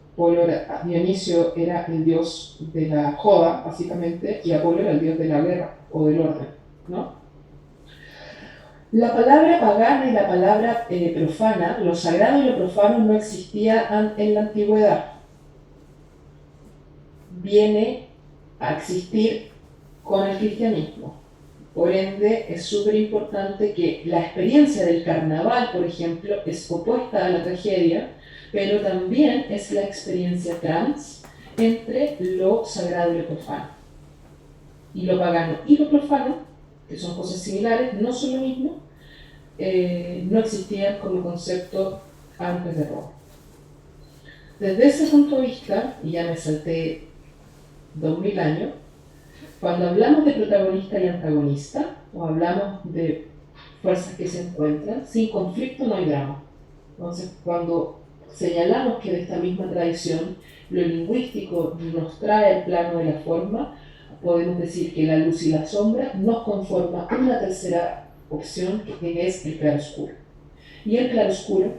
Dionisio era el dios de la joda, básicamente, y Apolo era el dios de la guerra o del orden, ¿no? La palabra pagana y la palabra profana, lo sagrado y lo profano no existía en la antigüedad. Viene a existir con el cristianismo. Por ende, es súper importante que la experiencia del carnaval, por ejemplo, es opuesta a la tragedia, pero también es la experiencia trans entre lo sagrado y lo profano. Y lo pagano y lo profano, que son cosas similares, no son lo mismo, no existían como concepto antes de Roma. Desde ese punto de vista, y ya me salté 2000 años, cuando hablamos de protagonista y antagonista, o hablamos de fuerzas que se encuentran, sin conflicto no hay drama. Entonces, cuando señalamos que de esta misma tradición lo lingüístico nos trae el plano de la forma, podemos decir que la luz y la sombra nos conforma una tercera opción que es el claroscuro. Y el claroscuro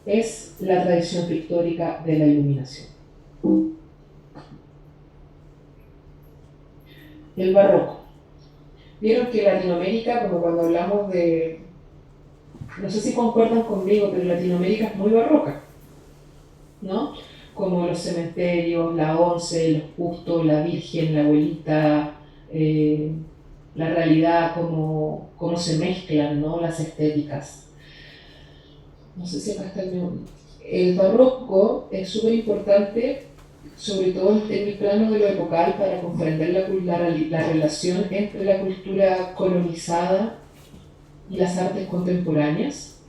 es la tradición pictórica de la iluminación. El barroco. Vieron que Latinoamérica, como cuando hablamos de, no sé si concuerdan conmigo, pero Latinoamérica es muy barroca, ¿no? Como los cementerios, la once, los justos, la virgen, la abuelita, la realidad, cómo se mezclan, ¿no? Las estéticas. No sé si acá está el barroco es súper importante, sobre todo en el plano de lo epocal, para comprender la relación entre la cultura colonizada y las artes contemporáneas,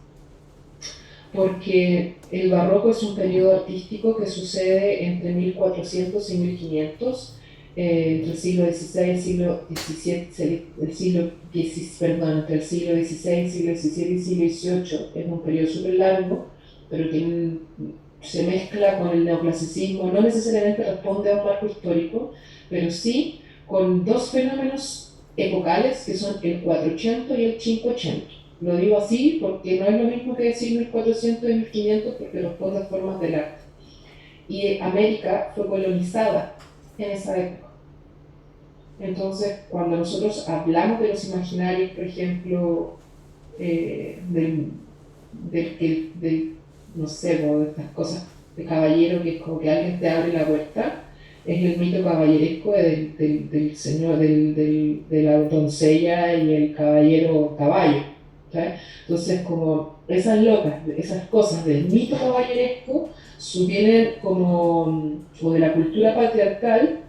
porque el barroco es un periodo artístico que sucede entre 1400 y 1500, entre el siglo XVI y el siglo XVII, entre el siglo XVI, siglo XVII y siglo XVIII, es un periodo súper largo, pero que se mezcla con el neoclasicismo, no necesariamente responde a un marco histórico, pero sí con dos fenómenos epocales que son el 480 y el 580. Lo digo así porque no es lo mismo que decir 1400 y 1500 porque responde a formas del arte. Y América fue colonizada en esa época. Entonces, cuando nosotros hablamos de los imaginarios, por ejemplo, no sé, de estas cosas de caballero, que es como que alguien te abre la puerta, es el mito caballeresco del señor, de la doncella y el caballero caballo, ¿sabes? Entonces, como esas cosas del mito caballeresco vienen como, o de la cultura patriarcal,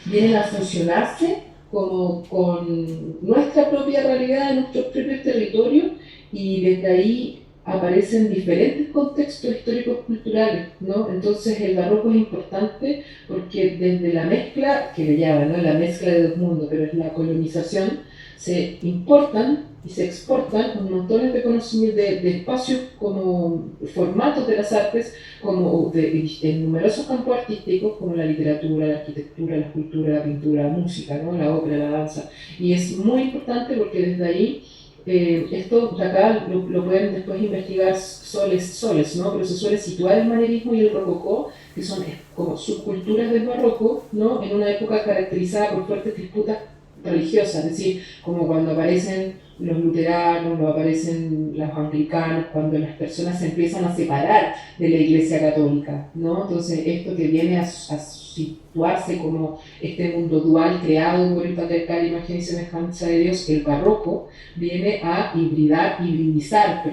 vienen a fusionarse como con nuestra propia realidad, en nuestros propios territorios, y desde ahí aparecen diferentes contextos históricos culturales, ¿no? Entonces el barroco es importante porque desde la mezcla, que le llaman, ¿no? La mezcla de dos mundos, pero es la colonización, se importan y se exportan montones de conocimientos de espacios como formatos de las artes, como en numerosos campos artísticos como la literatura, la arquitectura, la escultura, la pintura, la música, ¿no? La ópera, la danza. Y es muy importante porque desde ahí esto de acá lo pueden después investigar soles, ¿no? Pero se suele situar el manierismo y el rococó, que son como subculturas del barroco, ¿no? En una época caracterizada por fuertes disputas religiosas, es decir, como cuando aparecen los luteranos, cuando aparecen los anglicanos, cuando las personas se empiezan a separar de la Iglesia Católica, ¿no? Entonces esto que viene a situarse como este mundo dual creado por el patriarcal, imagen y semejanza de Dios, el barroco viene a hibridizar,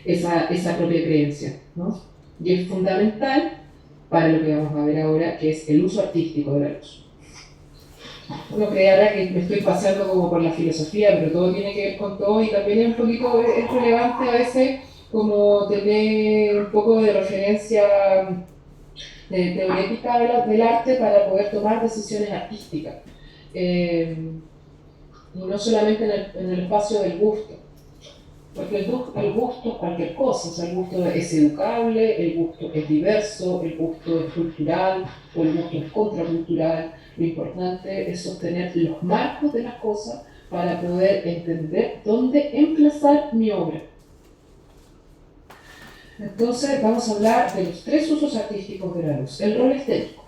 esa propia creencia, ¿no? Y es fundamental para lo que vamos a ver ahora, que es el uso artístico de la luz. Uno creerá que me estoy paseando como por la filosofía, pero todo tiene que ver con todo, y también es un poquito es relevante a veces como tener un poco de referencia teorética del arte para poder tomar decisiones artísticas. Y no solamente en el espacio del gusto, porque el gusto es cualquier cosa, o sea, el gusto es educable, el gusto es diverso, el gusto es cultural o el gusto es contracultural. Lo importante es sostener los marcos de las cosas para poder entender dónde emplazar mi obra. Entonces vamos a hablar de los tres usos artísticos de la luz. El rol estético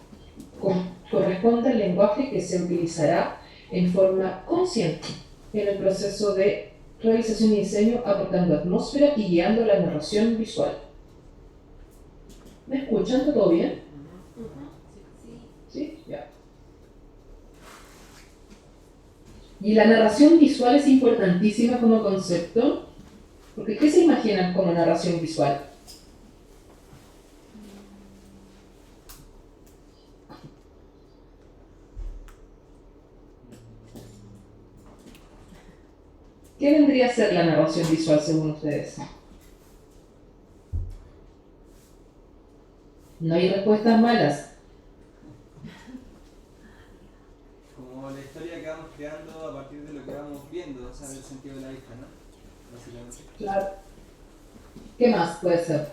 corresponde al lenguaje que se utilizará en forma consciente en el proceso de realización y diseño, aportando atmósfera y guiando la narración visual. ¿Me escuchan? ¿Está todo bien? ¿Sí? Ya. Y la narración visual es importantísima como concepto, porque ¿qué se imaginan como narración visual? ¿Qué vendría a ser la narración visual según ustedes? No hay respuestas malas. Como la historia que vamos creando a partir de lo que vamos viendo, o sea, del sentido de la vista, ¿no? Básicamente. Claro. ¿Qué más puede ser?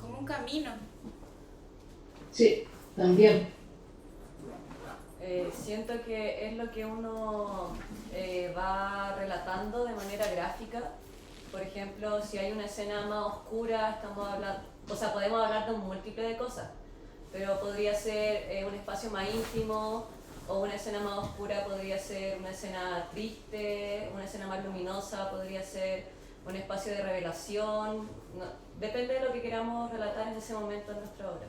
Como un camino. Sí, también. Siento que es lo que uno va relatando de manera gráfica. Por ejemplo, si hay una escena más oscura, estamos hablando, o sea, podemos hablar de un múltiple de cosas, pero podría ser un espacio más íntimo, o una escena más oscura podría ser una escena triste, una escena más luminosa podría ser un espacio de revelación. No, depende de lo que queramos relatar en ese momento en nuestra obra.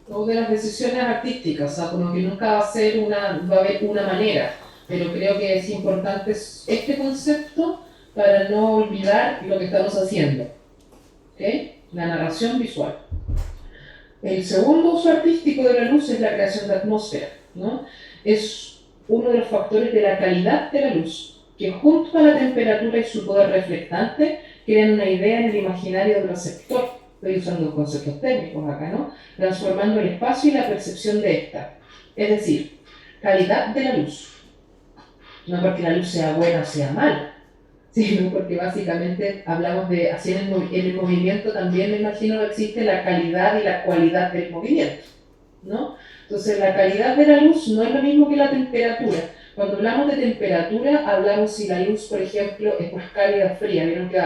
O de las decisiones artísticas, o sea, como que nunca va a haber una manera, pero creo que es importante este concepto para no olvidar lo que estamos haciendo. ¿Ok? La narración visual. El segundo uso artístico de la luz es la creación de atmósfera, ¿no? Es uno de los factores de la calidad de la luz, que junto a la temperatura y su poder reflectante crean una idea en el imaginario del receptor. Estoy usando conceptos técnicos acá, ¿no? Transformando el espacio y la percepción de esta. Es decir, calidad de la luz. No porque la luz sea buena o sea mala, sino porque básicamente hablamos de hacer en el movimiento también, me imagino que existe la calidad y la cualidad del movimiento, ¿no? Entonces la calidad de la luz no es lo mismo que la temperatura. Cuando hablamos de temperatura, hablamos si la luz, por ejemplo, es más cálida o fría. Vieron que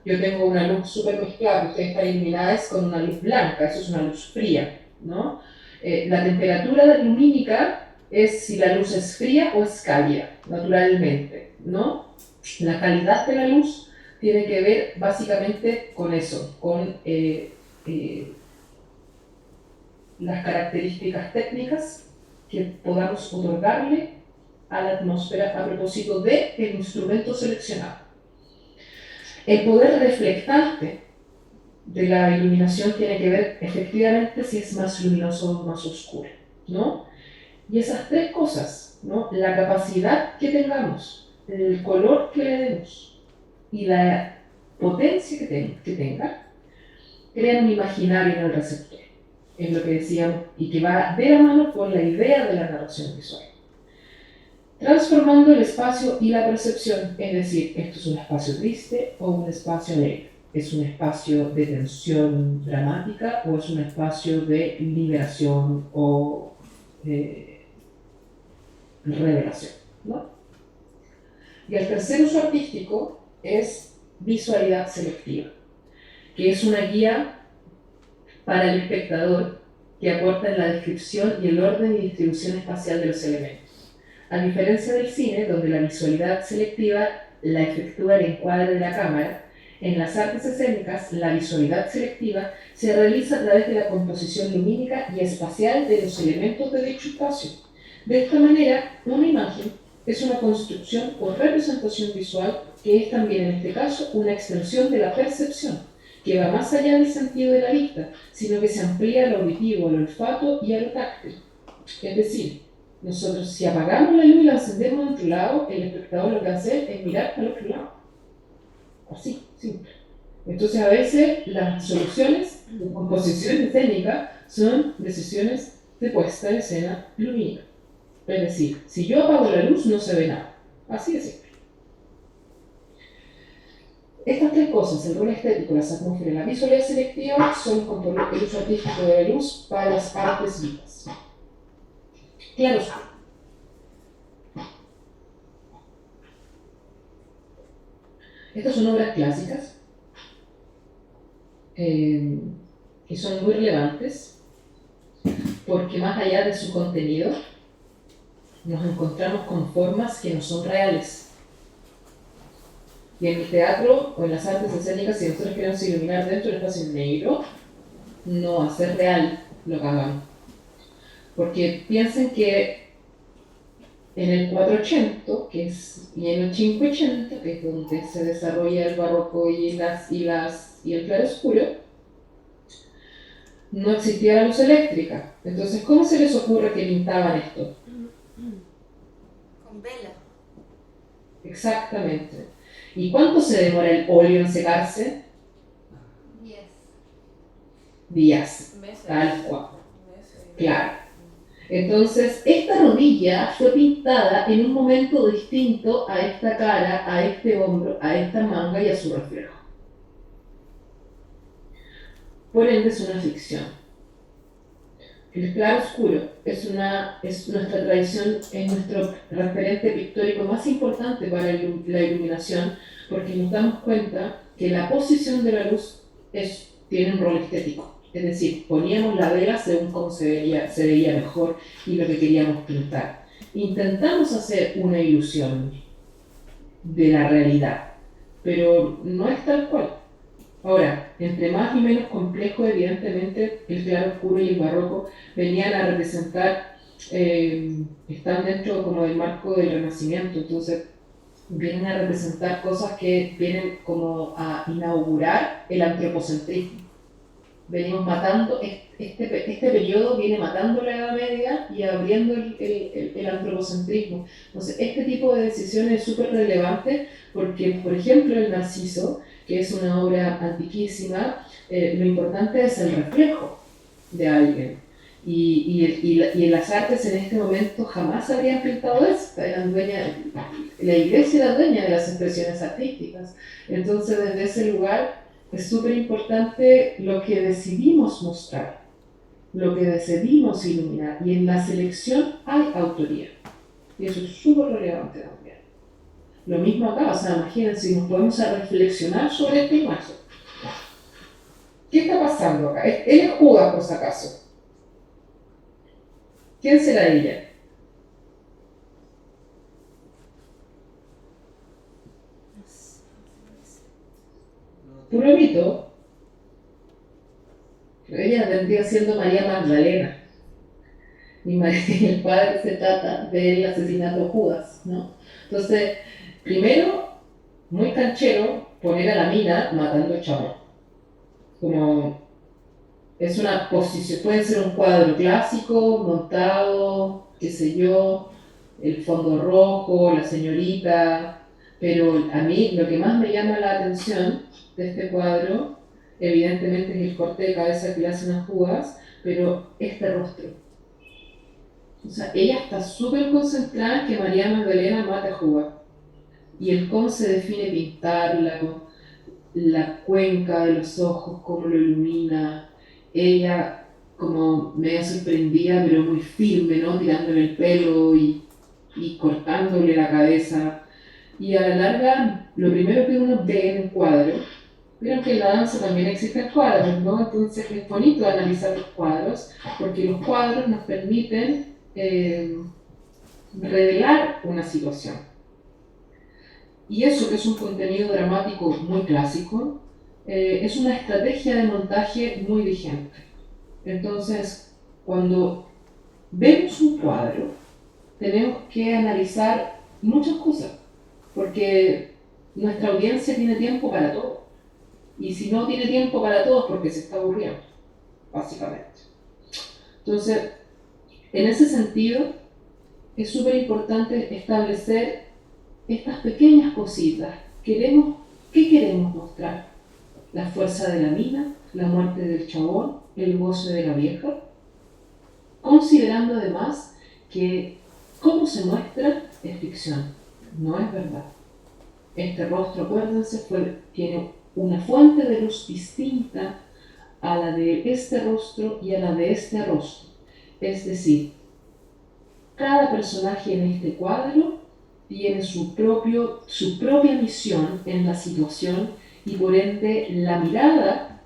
yo tengo una luz súper mezclada, que ustedes están iluminadas con una luz blanca, eso es una luz fría, ¿no? La temperatura lumínica es si la luz es fría o es cálida, naturalmente, ¿no? La calidad de la luz tiene que ver básicamente con eso, con las características técnicas que podamos otorgarle a la atmósfera a propósito del instrumento seleccionado. El poder reflectante de la iluminación tiene que ver efectivamente si es más luminoso o más oscuro, ¿no? Y esas tres cosas, ¿no? La capacidad que tengamos, el color que le demos y la potencia que tenga, crean un imaginario en el receptor. Es lo que decíamos, y que va de la mano con la idea de la narración visual. Transformando el espacio y la percepción, es decir, esto es un espacio triste o un espacio alegre, es un espacio de tensión dramática o es un espacio de liberación o revelación, ¿no? Y el tercer uso artístico es visualidad selectiva, que es una guía para el espectador que aporta en la descripción y el orden y distribución espacial de los elementos. A diferencia del cine, donde la visualidad selectiva la efectúa el encuadre de la cámara, en las artes escénicas la visualidad selectiva se realiza a través de la composición lumínica y espacial de los elementos de dicho espacio. De esta manera, una imagen es una construcción o representación visual que es también en este caso una extensión de la percepción, que va más allá del sentido de la vista, sino que se amplía al auditivo, al olfato y a lo táctil. Es decir, nosotros si apagamos la luz y la encendemos de otro lado, el espectador lo que hace es mirar al otro lado. Así, simple. Entonces a veces las soluciones de composición escénica son decisiones de puesta en escena lumínica. Es decir, si yo apago la luz no se ve nada. Así de simple. Estas tres cosas, el rol estético, las atmósferas y la visualidad selectiva, son el uso artístico de la luz para las artes vivas. Claro. Estas son obras clásicas que son muy relevantes porque más allá de su contenido, nos encontramos con formas que no son reales. Y en el teatro o en las artes escénicas, si nosotros queremos iluminar dentro del espacio negro, no va a ser real lo que hagamos. Porque piensen que en el 480, y en el 580, que es donde se desarrolla el barroco y el claroscuro, no existía la luz eléctrica. Entonces, ¿cómo se les ocurre que pintaban esto? Con vela. Exactamente. ¿Y cuánto se demora el óleo en secarse? 10. Días. Meses. Tal cual. Meses. Claro. Entonces, esta rodilla fue pintada en un momento distinto a esta cara, a este hombro, a esta manga y a su reflejo. Por ende, es una ficción. El claroscuro es nuestra tradición, es nuestro referente pictórico más importante para la iluminación, porque nos damos cuenta que la posición de la luz tiene un rol estético. Es decir, poníamos la vela según cómo se veía mejor y lo que queríamos pintar. Intentamos hacer una ilusión de la realidad, pero no es tal cual. Ahora, entre más y menos complejo, evidentemente, el claroscuro y el barroco venían a representar, están dentro como del marco del Renacimiento, entonces vienen a representar cosas que vienen como a inaugurar el antropocentrismo. Venimos matando, este periodo viene matando la Edad Media y abriendo el antropocentrismo. Entonces, este tipo de decisiones es súper relevante porque, por ejemplo, el Narciso, que es una obra antiquísima, lo importante es el reflejo de alguien. Y en las artes en este momento jamás habrían pintado eso. La iglesia era dueña de las expresiones artísticas. Entonces, desde ese lugar, es súper importante lo que decidimos mostrar, lo que decidimos iluminar, y en la selección hay autoría, y eso es súper relevante también. Lo mismo acá, o sea, imagínense, nos podemos a reflexionar sobre esta imagen. ¿Qué está pasando acá? Él es Judas, por si acaso. ¿Quién será ella? Puro mito. Ella vendría siendo María Magdalena. Y el padre se trata del asesinato de Judas, ¿no? Entonces, primero, muy canchero, poner a la mina matando al chabón. Como es una posición, puede ser un cuadro clásico, montado, qué sé yo, el fondo rojo, la señorita, pero a mí lo que más me llama la atención de este cuadro, evidentemente es el corte de cabeza que le hacen a Judas, pero este rostro. O sea, ella está súper concentrada en que María Magdalena mate a Judas. Y el cómo se define pintarla, la cuenca de los ojos, cómo lo ilumina. Ella como medio sorprendida, pero muy firme, ¿no? Tirándole el pelo y cortándole la cabeza. Y a la larga, lo primero que uno ve en un cuadro, vieron que en la danza también existen cuadros, ¿no? Entonces es bonito analizar los cuadros, porque los cuadros nos permiten revelar una situación. Y eso, que es un contenido dramático muy clásico, es una estrategia de montaje muy vigente. Entonces, cuando vemos un cuadro, tenemos que analizar muchas cosas, porque nuestra audiencia tiene tiempo para todo. Y si no tiene tiempo para todo es porque se está aburriendo, básicamente. Entonces, en ese sentido, es súper importante establecer estas pequeñas cositas. ¿Qué queremos mostrar? La fuerza de la mina, la muerte del chabón, el goce de la vieja. Considerando además que cómo se muestra es ficción, no es verdad. Este rostro, acuérdense, tiene una fuente de luz distinta a la de este rostro y a la de este rostro. Es decir, cada personaje en este cuadro tiene su propia misión en la situación y por ende la mirada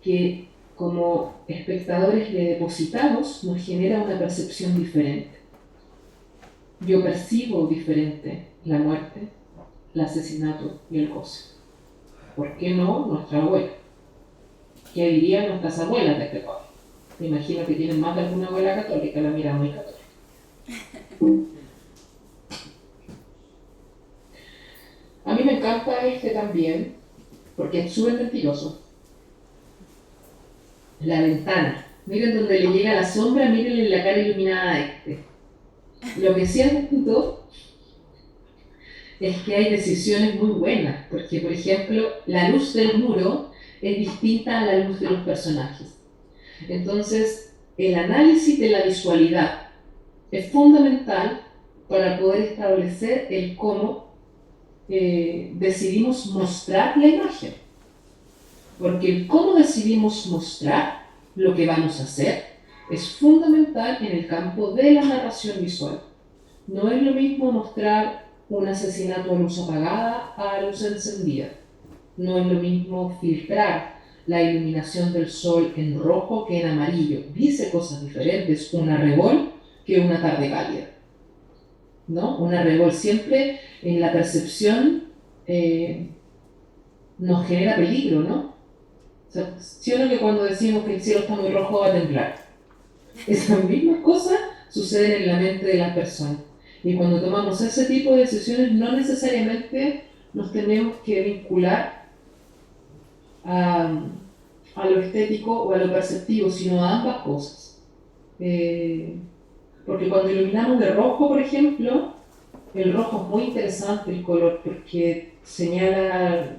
que como espectadores le depositamos nos genera una percepción diferente. yo percibo diferente la muerte, el asesinato y el goce. ¿Por qué no nuestra abuela? ¿Qué dirían nuestras abuelas de este país? Me imagino que tienen más de alguna abuela católica, la mira muy católica. A mí me encanta este también, porque es súper mentiroso. La ventana. Miren donde le llega la sombra, miren la cara iluminada a este. Lo que siento es que hay decisiones muy buenas, porque por ejemplo, la luz del muro es distinta a la luz de los personajes. Entonces, el análisis de la visualidad es fundamental para poder establecer el cómo decidimos mostrar la imagen. Porque el cómo decidimos mostrar lo que vamos a hacer es fundamental en el campo de la narración visual. No es lo mismo mostrar un asesinato a luz apagada a luz encendida. No es lo mismo filtrar la iluminación del sol en rojo que en amarillo. Dice cosas diferentes una arrebol que una tarde cálida, ¿no? Un arrebol siempre en la percepción nos genera peligro, ¿no? O sea, ¿sí o no que cuando decimos que el cielo está muy rojo va a temblar? Esas mismas cosas suceden en la mente de las personas. Y cuando tomamos ese tipo de decisiones no necesariamente nos tenemos que vincular a lo estético o a lo perceptivo, sino a ambas cosas. Porque cuando iluminamos de rojo, por ejemplo, el rojo es muy interesante el color porque señala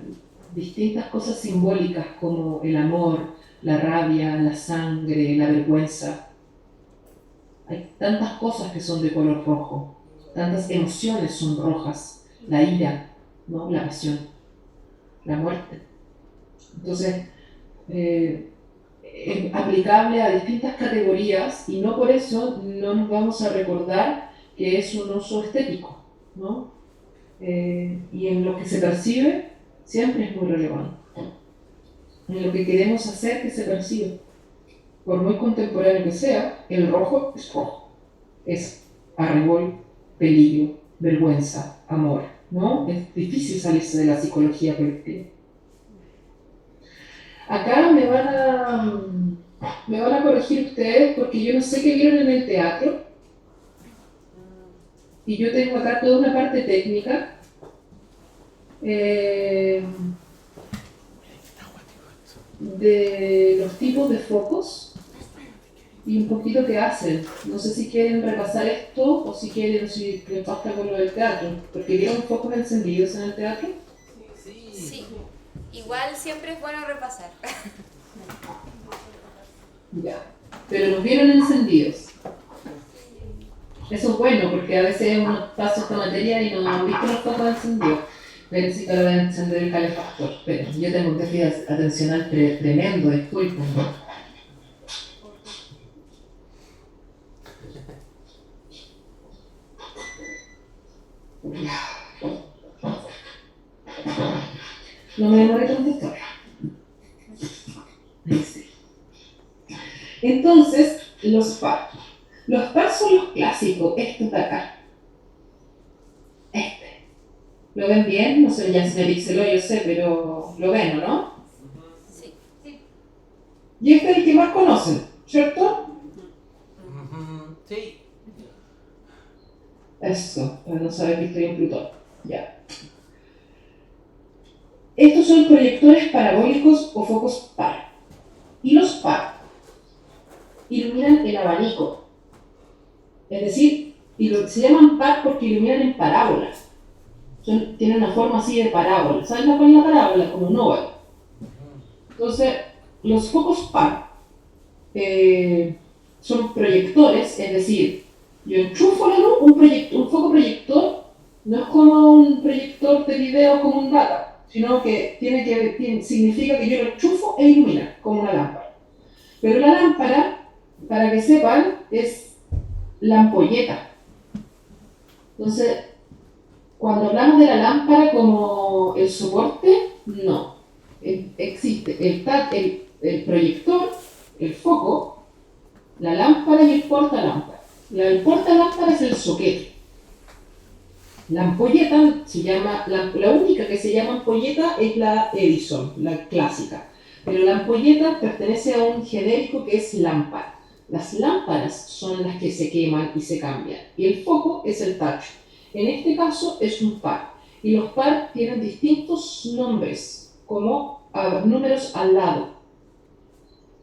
distintas cosas simbólicas como el amor, la rabia, la sangre, la vergüenza. Hay tantas cosas que son de color rojo, tantas emociones son rojas, la ira, ¿no? La pasión, la muerte. Entonces, es aplicable a distintas categorías y no por eso no nos vamos a recordar que es un uso estético, ¿no? Y en lo que se percibe siempre es muy relevante. En lo que queremos hacer que se percibe. Por muy contemporáneo que sea, el rojo es rojo. Es arrebol, peligro, vergüenza, amor, ¿no? Es difícil salirse de la psicología colectiva. Acá me van a corregir ustedes porque yo no sé qué vieron en el teatro y yo tengo acá toda una parte técnica de los tipos de focos y un poquito qué hacen. No sé si quieren repasar esto o si quieren, si les basta con lo del teatro, porque vieron focos encendidos en el teatro. Sí. Igual siempre es bueno repasar. Ya, pero los vieron encendidos. Eso es bueno porque a veces uno pasa esta materia y no han visto los focos encendidos. Necesito ahora encender el calefactor. Pero yo tengo un déficit atencional tremendo, disculpen. No me demoré tanto esto. Entonces, los par. Los par son los clásicos, estos de acá. Este. ¿Lo ven bien? No sé, ya se me pixeló, yo sé, pero lo ven, ¿o no? Sí. Y este es el que más conocen, ¿cierto? Sí. Eso, para no saber que estoy en Plutón. Ya. Estos son proyectores parabólicos o focos par. Y los par iluminan el abanico. Es decir, se llaman par porque iluminan en parábolas. Tienen una forma así de parábola. ¿Saben lo que es la parábola? Como un óvalo. Entonces, los focos par son proyectores, es decir, yo enchufo la luz, un foco proyector no es como un proyector de video como un data, sino que significa que yo lo enchufo e ilumina, como una lámpara. Pero la lámpara, para que sepan, es la ampolleta. Entonces, cuando hablamos de la lámpara como el soporte, no. Existe el proyector, el foco, la lámpara y el portalámpara. El portalámpara es el soquete. La ampolleta se llama, la única que se llama ampolleta es la Edison, la clásica. Pero la ampolleta pertenece a un genérico que es lámpara. Las lámparas son las que se queman y se cambian. Y el foco es el tacho. En este caso es un par. Y los par tienen distintos nombres, como números al lado.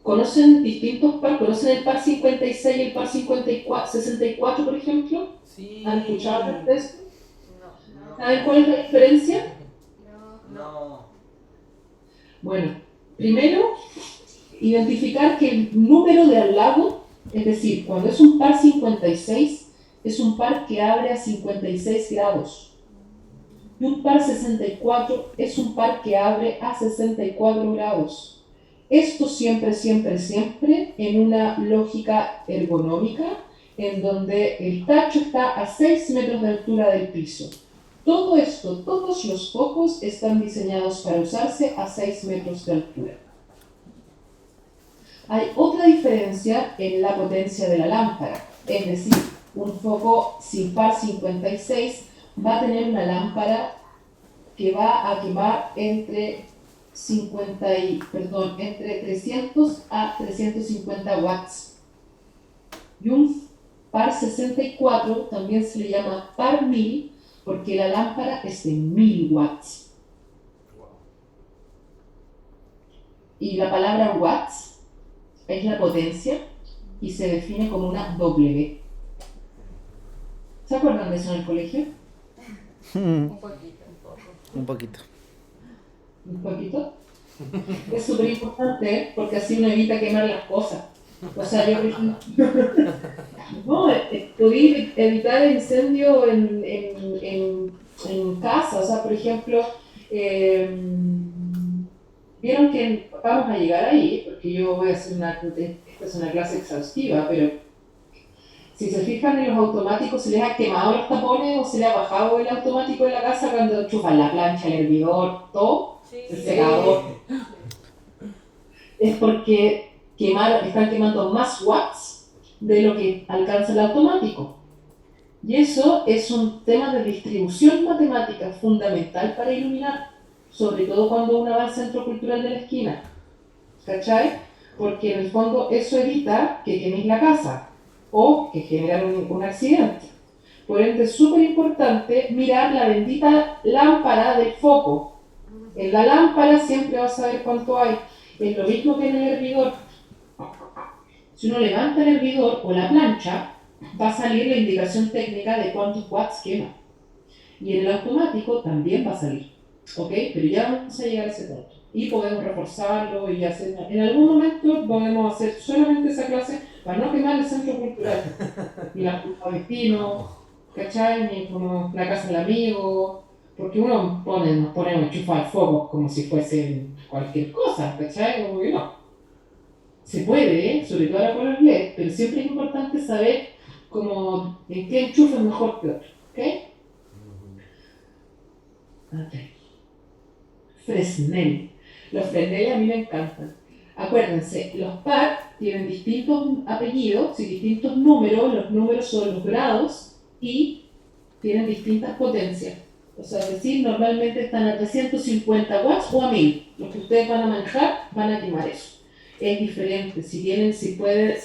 ¿Conocen distintos par? ¿Conocen el par 56 y el par 64, por ejemplo? Sí. ¿Han escuchado hablar de eso? No. ¿Saben cuál es la diferencia? No. Bueno, primero, identificar que el número de al lado, es decir, cuando es un par 56, es un par que abre a 56 grados. Y un par 64 es un par que abre a 64 grados. Esto siempre, siempre, siempre en una lógica ergonómica, en donde el tacho está a 6 metros de altura del piso. Todo esto, todos los focos están diseñados para usarse a 6 metros de altura. Hay otra diferencia en la potencia de la lámpara, es decir, un foco sin par 56 va a tener una lámpara que va a quemar entre 300 a 350 watts. Y un par 64 también se le llama par 1000 porque la lámpara es de 1000 watts. Y la palabra watts es la potencia y se define como una W. ¿Se acuerdan de eso en el colegio? Un poquito. Un poquito. Un poquito. Es súper importante porque así uno evita quemar las cosas. O sea, yo por ejemplo, no, poder evitar el incendio en casa. O sea, por ejemplo, vieron que vamos a llegar ahí, porque yo voy a hacer esta es una clase exhaustiva, pero si se fijan en los automáticos, ¿se les ha quemado los tapones o se les ha bajado el automático de la casa cuando enchufan la plancha, el hervidor, todo? Sí. El secador. Es porque están quemando más watts de lo que alcanza el automático. Y eso es un tema de distribución matemática fundamental para iluminar, sobre todo cuando uno va al centro cultural de la esquina. ¿Cachai? Porque en el fondo eso evita que queméis la casa o que genera un accidente. Por ende es súper importante mirar la bendita lámpara del foco. En la lámpara siempre vas a saber cuánto hay. Es lo mismo que en el hervidor. Si uno levanta el hervidor o la plancha, va a salir la indicación técnica de cuántos watts quema. Y en el automático también va a salir. ¿Ok? Pero ya vamos a llegar a ese punto. Y podemos reforzarlo y hacer... En algún momento podemos hacer solamente esa clase para no quemar el centro cultural. Ni la vecino, ¿cachai? Ni como la casa del amigo... Porque nos ponemos a enchufar focos como si fuesen cualquier cosa, ¿cachai? Como que no. Se puede, sobre todo ahora con los LED, pero siempre es importante saber como en qué enchufe es mejor que otro, ¿ok? Fresnel. Los Fresnel a mí me encantan. Acuérdense, los par tienen distintos apellidos y distintos números, los números son los grados y tienen distintas potencias. O sea, es decir, normalmente están a 350 watts o a 1000. Los que ustedes van a manejar van a quemar eso. Es diferente. Si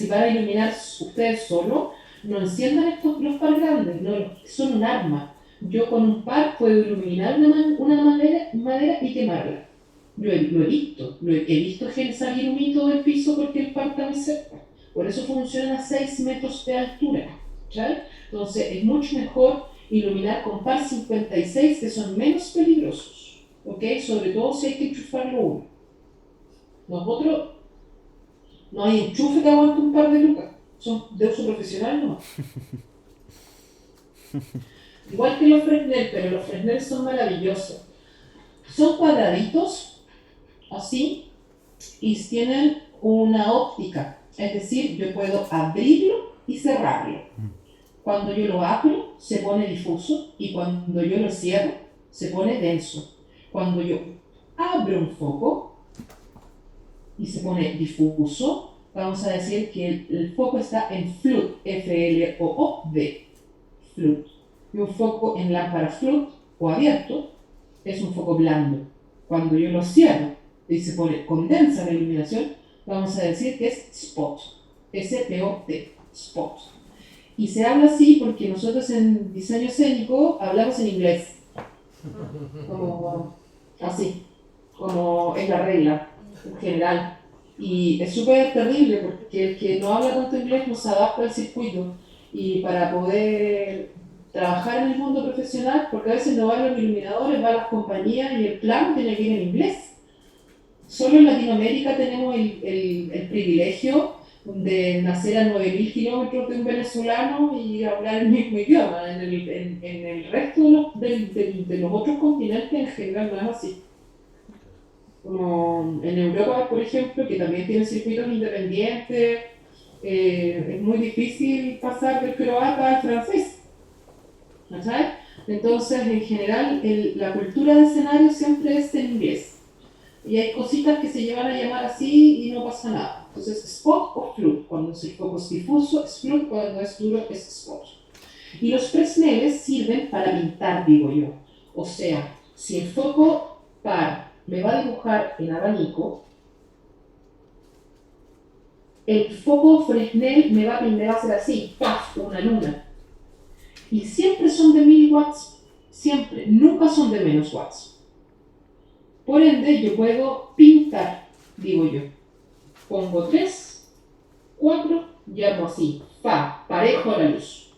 van a iluminar ustedes solo, no enciendan los par grandes, no, son un arma. Yo con un par puedo iluminar una madera y quemarla. Lo he visto. He visto salir humito del piso porque el par está muy cerca. Por eso funciona a 6 metros de altura. ¿Sabes? Entonces es mucho mejor iluminar con par 56 que son menos peligrosos, ¿ok? Sobre todo si hay que enchufarlo uno. Nosotros no hay enchufe que aguante un par de lucas, son de uso profesional no. Igual que los Fresnel, pero los Fresnel son maravillosos. Son cuadraditos, así, y tienen una óptica, es decir, yo puedo abrirlo y cerrarlo. Cuando yo lo abro, se pone difuso y cuando yo lo cierro, se pone denso. Cuando yo abro un foco y se pone difuso, vamos a decir que el foco está en flood, F-L-O-O-D, flood. Y un foco en lámpara flood o abierto es un foco blando. Cuando yo lo cierro y se condensa la iluminación, vamos a decir que es spot. S-P-O-T, spot. Y se habla así porque nosotros en diseño escénico hablamos en inglés. Como así, como es la regla en general. Y es súper terrible porque el que no habla tanto inglés no se adapta al circuito. Y para poder trabajar en el mundo profesional, porque a veces no van los iluminadores, van las compañías y el plano tiene que ir en inglés. Solo en Latinoamérica tenemos el privilegio de nacer a 9.000 kilómetros de un venezolano y hablar el mismo idioma. En el resto de los otros continentes en general no es así. Como en Europa, por ejemplo, que también tiene circuitos independientes, es muy difícil pasar del croata al francés. ¿Sabes? Entonces, en general, la cultura de escenario siempre es en inglés. Y hay cositas que se llevan a llamar así y no pasa nada. Entonces, spot o flood. Cuando el foco es difuso, es flood. Cuando es duro, es spot. Y los Fresneles sirven para pintar, digo yo. O sea, si el foco par me va a dibujar en abanico, el foco Fresnel me va a hacer así, ¡paf!, una luna. Y siempre son de 1000 watts, siempre, nunca son de menos watts. Por ende, yo puedo pintar, digo yo. Pongo 3, 4 y hago así, parejo a la luz.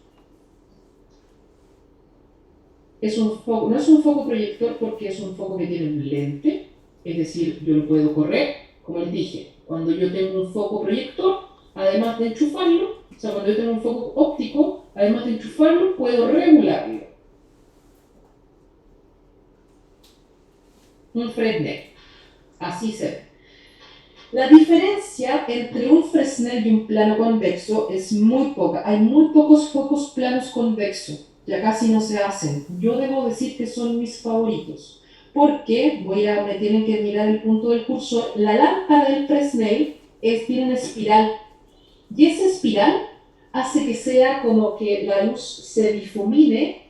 No es un foco proyector porque es un foco que tiene un lente, es decir, yo lo puedo correr, como les dije. Cuando yo tengo un foco proyector, además de enchufarlo, o sea, cuando yo tengo un foco óptico, además de enchufarlo, puedo regularlo. Un Fresnel. Así se ve. La diferencia entre un Fresnel y un plano convexo es muy poca. Hay muy pocos focos planos convexos. Ya casi no se hacen. Yo debo decir que son mis favoritos. Porque, me tienen que mirar el punto del cursor, la lámpara del Fresnel tiene una espiral. Y esa espiral hace que sea como que la luz se difumine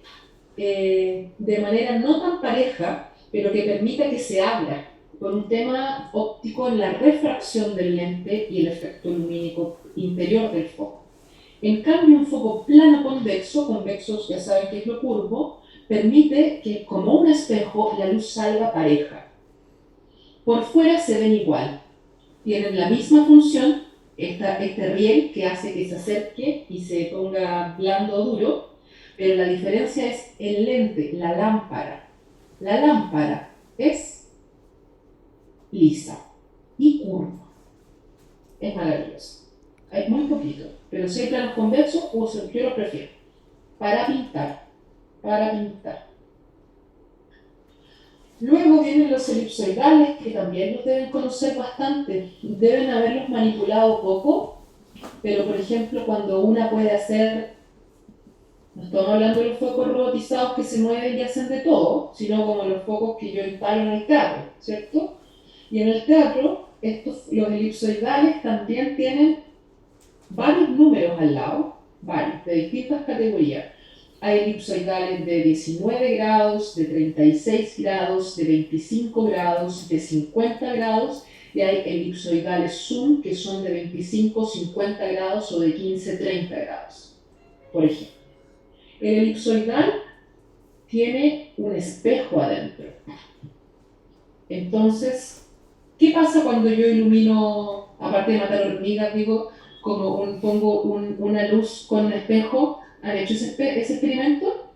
de manera no tan pareja, pero que permita que se abra por un tema óptico en la refracción del lente y el efecto lumínico interior del foco. En cambio, un foco plano convexos ya saben que es lo curvo, permite que como un espejo la luz salga pareja. Por fuera se ven igual, tienen la misma función, este riel que hace que se acerque y se ponga blando o duro, pero la diferencia es el lente, la lámpara. La lámpara es lisa y curva. Es maravilloso. Hay muy poquito, pero si hay planos convexos, yo lo prefiero. Para pintar. Luego vienen los elipsoidales, que también los deben conocer bastante. Deben haberlos manipulado poco, pero por ejemplo, cuando una puede hacer, no estamos hablando de los focos robotizados que se mueven y hacen de todo, sino como los focos que yo instalo en el teatro, ¿cierto? Y en el teatro, los elipsoidales también tienen varios números al lado, varios, de distintas categorías. Hay elipsoidales de 19 grados, de 36 grados, de 25 grados, de 50 grados, y hay elipsoidales zoom que son de 25, 50 grados o de 15, 30 grados, por ejemplo. El elipsoidal tiene un espejo adentro. Entonces, ¿qué pasa cuando yo ilumino, aparte de matar hormigas, pongo una luz con un espejo? ¿Han hecho ese experimento?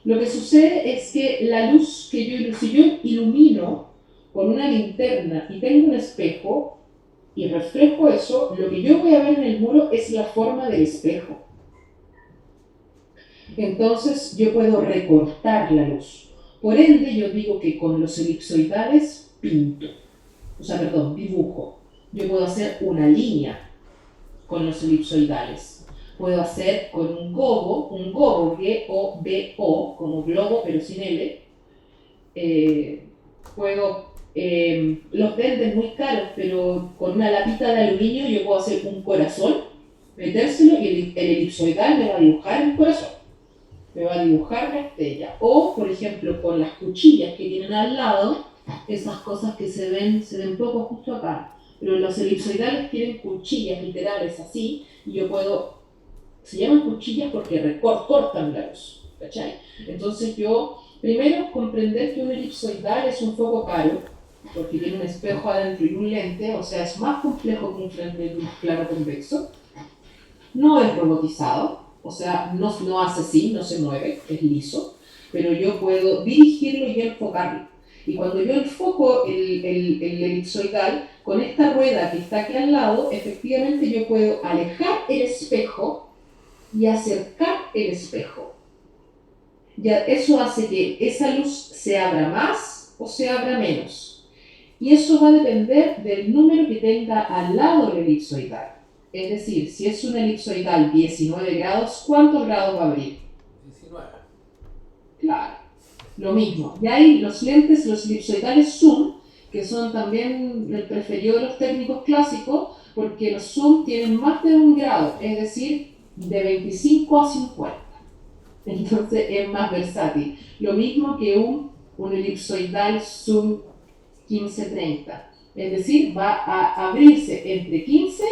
Lo que sucede es que la luz si yo ilumino con una linterna y tengo un espejo y reflejo eso, lo que yo voy a ver en el muro es la forma del espejo. Entonces yo puedo recortar la luz. Por ende, yo digo que con los elipsoidales dibujo. Yo puedo hacer una línea con los elipsoidales. Puedo hacer con un gobo, G-O-B-O, como globo pero sin L. Los venden muy caros, pero con una lapita de aluminio yo puedo hacer un corazón metérselo y el elipsoidal me va a dibujar el corazón, me va a dibujar la estrella. O, por ejemplo, con las cuchillas que tienen al lado, esas cosas que se ven poco justo acá. Pero los elipsoidales tienen cuchillas literales así, y yo puedo, se llaman cuchillas porque cortan la luz, ¿cachai? Entonces yo, primero, comprender que un elipsoidal es un foco caro, porque tiene un espejo adentro y un lente, o sea, es más complejo que un plano convexo. No es robotizado, o sea, no hace así, no se mueve, es liso, pero yo puedo dirigirlo y enfocarlo. Y cuando yo enfoco el elipsoidal, con esta rueda que está aquí al lado, efectivamente yo puedo alejar el espejo y acercar el espejo. Ya, eso hace que esa luz se abra más o se abra menos. Y eso va a depender del número que tenga al lado el elipsoidal. Es decir, si es un elipsoidal 19 grados, ¿cuántos grados va a abrir? 19. Claro, lo mismo. Y hay los lentes, los elipsoidales zoom, que son también el preferido de los técnicos clásicos, porque los zoom tienen más de 1 grado, es decir, de 25 a 50. Entonces es más versátil. Lo mismo que un elipsoidal zoom 15-30. Es decir, va a abrirse entre 15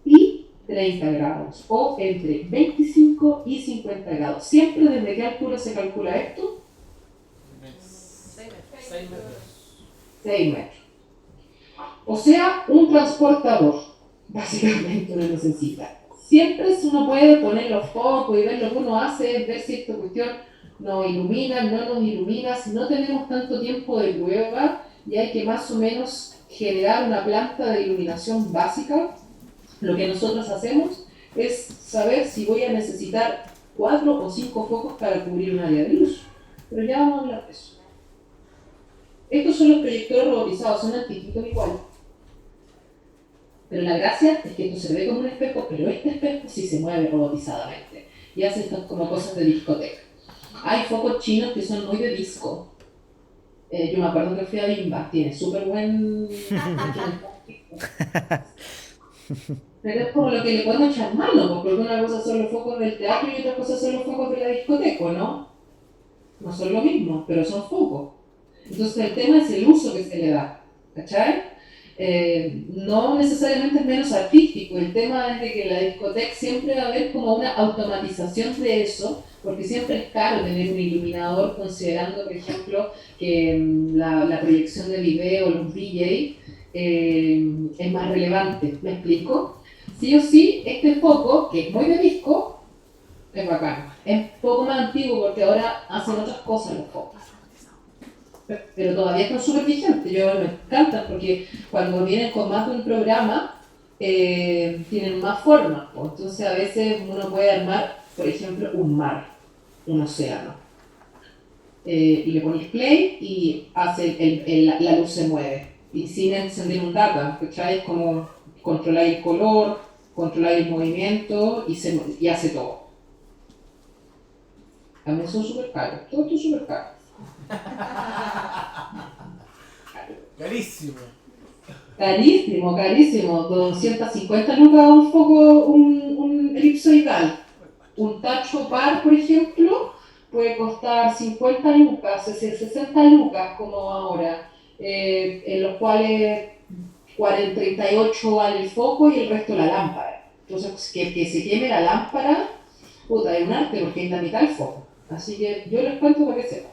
y 30 grados, o entre 25 y 50 grados. Siempre, ¿desde qué altura se calcula esto? 6 metros. 6 metros. O sea, un transportador, básicamente uno necesita. Siempre uno puede poner los focos y ver lo que uno hace, ver si esta cuestión nos ilumina, no nos ilumina. Si no tenemos tanto tiempo de prueba y hay que más o menos generar una planta de iluminación básica, lo que nosotros hacemos es saber si voy a necesitar 4 o 5 focos para cubrir un área de luz. Pero ya vamos a hablar de eso. Estos son los proyectores robotizados, son antiguitos igual. Pero la gracia es que esto se ve como un espejo, pero este espejo sí se mueve robotizadamente. Y hace estas como cosas de discoteca. Hay focos chinos que son muy de disco. Yo me acuerdo que fui a Bimba, tiene súper buen... Pero es como lo que le podemos echar mano, porque una cosa son los focos del teatro y otra cosa son los focos de la discoteca, ¿no? No son lo mismo, pero son focos. Entonces el tema es el uso que se le da, ¿cachai? No necesariamente es menos artístico, el tema es de que en la discoteca siempre va a haber como una automatización de eso, porque siempre es caro tener un iluminador, considerando, por ejemplo, que la proyección de video, los DJ, es más relevante. ¿Me explico? Sí o sí, este foco, que es muy de disco, es bacán. Es poco más antiguo porque ahora hacen otras cosas los focos. Pero todavía están súper vigentes. Yo me encantan porque cuando vienen con más de un programa, tienen más formas. Entonces a veces uno puede armar, por ejemplo, un mar, un océano. Y le pones play y hace la luz se mueve. Y sin encender un data, ¿cachai? Es como controlar el color, controlar el movimiento y hace todo. También son súper caros, todo esto es súper caro. Carísimo. Carísimo, carísimo. 250 lucas un foco, un elipsoidal. Un tacho par, por ejemplo, puede costar 50 lucas, 60 lucas como ahora, en los cuales 38 vale el foco y el resto la lámpara. Entonces, que se queme la lámpara, puta, es un arte porque es la mitad el foco. Así que yo les cuento para que sepan.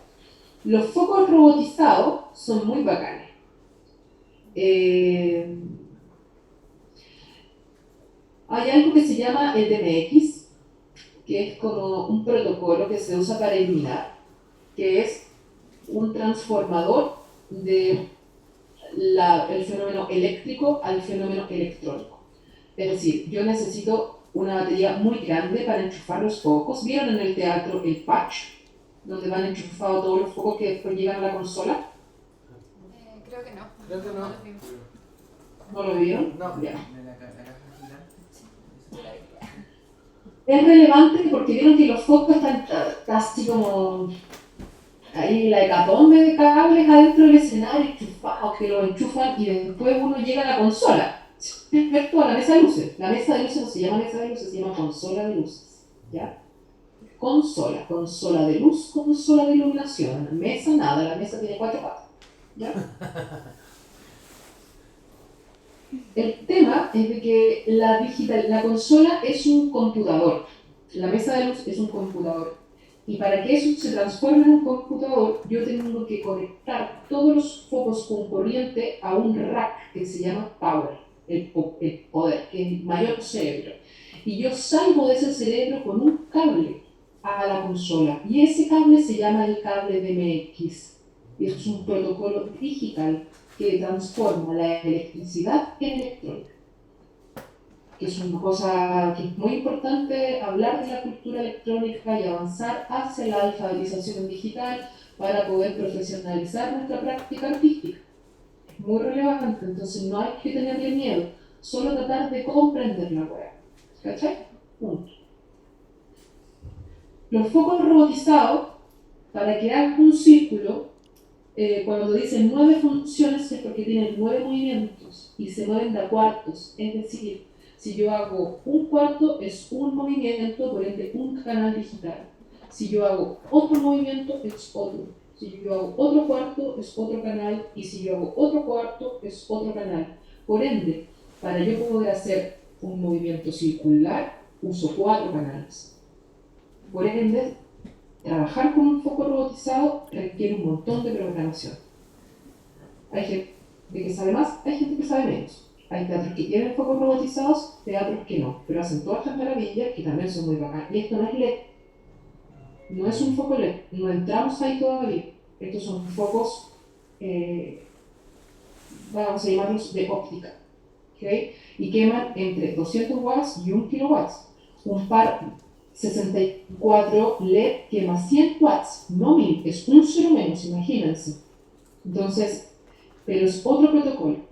Los focos robotizados son muy bacanes. Hay algo que se llama el DMX, que es como un protocolo que se usa para iluminar, que es un transformador del fenómeno eléctrico al fenómeno electrónico. Es decir, yo necesito una batería muy grande para enchufar los focos. ¿Vieron en el teatro el patch? Donde van enchufados todos los focos que después llegan a la consola. Creo que no. Creo que no. lo vimos. ¿No lo vieron? No. Ya. Es relevante porque vieron que los focos están casi como ahí la hecatombe de cables adentro del escenario enchufados, que los enchufan y después uno llega a la consola. ver toda la mesa de luces. La mesa de luces no se llama mesa de luces, se llama consola de luces. ¿Ya? Consola de luz, consola de iluminación. Mesa, nada, la mesa tiene 4 patas. ¿Ya? El tema es de que la consola es un computador. La mesa de luz es un computador. Y para que eso se transforme en un computador, yo tengo que conectar todos los focos con corriente a un rack que se llama power, el poder, que es el mayor cerebro. Y yo salgo de ese cerebro con un cable a la consola. Y ese cable se llama el cable DMX. Y es un protocolo digital que transforma la electricidad en electrónica. Que es una cosa que es muy importante hablar de la cultura electrónica y avanzar hacia la alfabetización digital para poder profesionalizar nuestra práctica artística. Es muy relevante, entonces no hay que tenerle miedo, solo tratar de comprender la web. ¿Cachai? Punto. Los focos robotizados, para que hagan un círculo, cuando dicen 9 funciones es porque tienen 9 movimientos y se mueven de a cuartos, es decir, si yo hago un cuarto es un movimiento, por ende un canal digital. Si yo hago otro movimiento es otro. Si yo hago otro cuarto es otro canal. Y si yo hago otro cuarto es otro canal. Por ende, para yo poder hacer un movimiento circular, uso 4 canales. Por ende, trabajar con un foco robotizado requiere un montón de programación. Hay gente que sabe más, hay gente que sabe menos. Hay teatros que tienen focos robotizados, teatros que no, pero hacen todas estas maravillas que también son muy bacanas. Y esto no es LED, no es un foco LED, no entramos ahí todavía. Estos son focos, vamos a llamarlos de óptica, ¿okay? Y queman entre 200 watts y 1 kilowatts. Un par 64 LED quema 100 watts, no 1000, es un cero menos, imagínense. Entonces, pero es otro protocolo,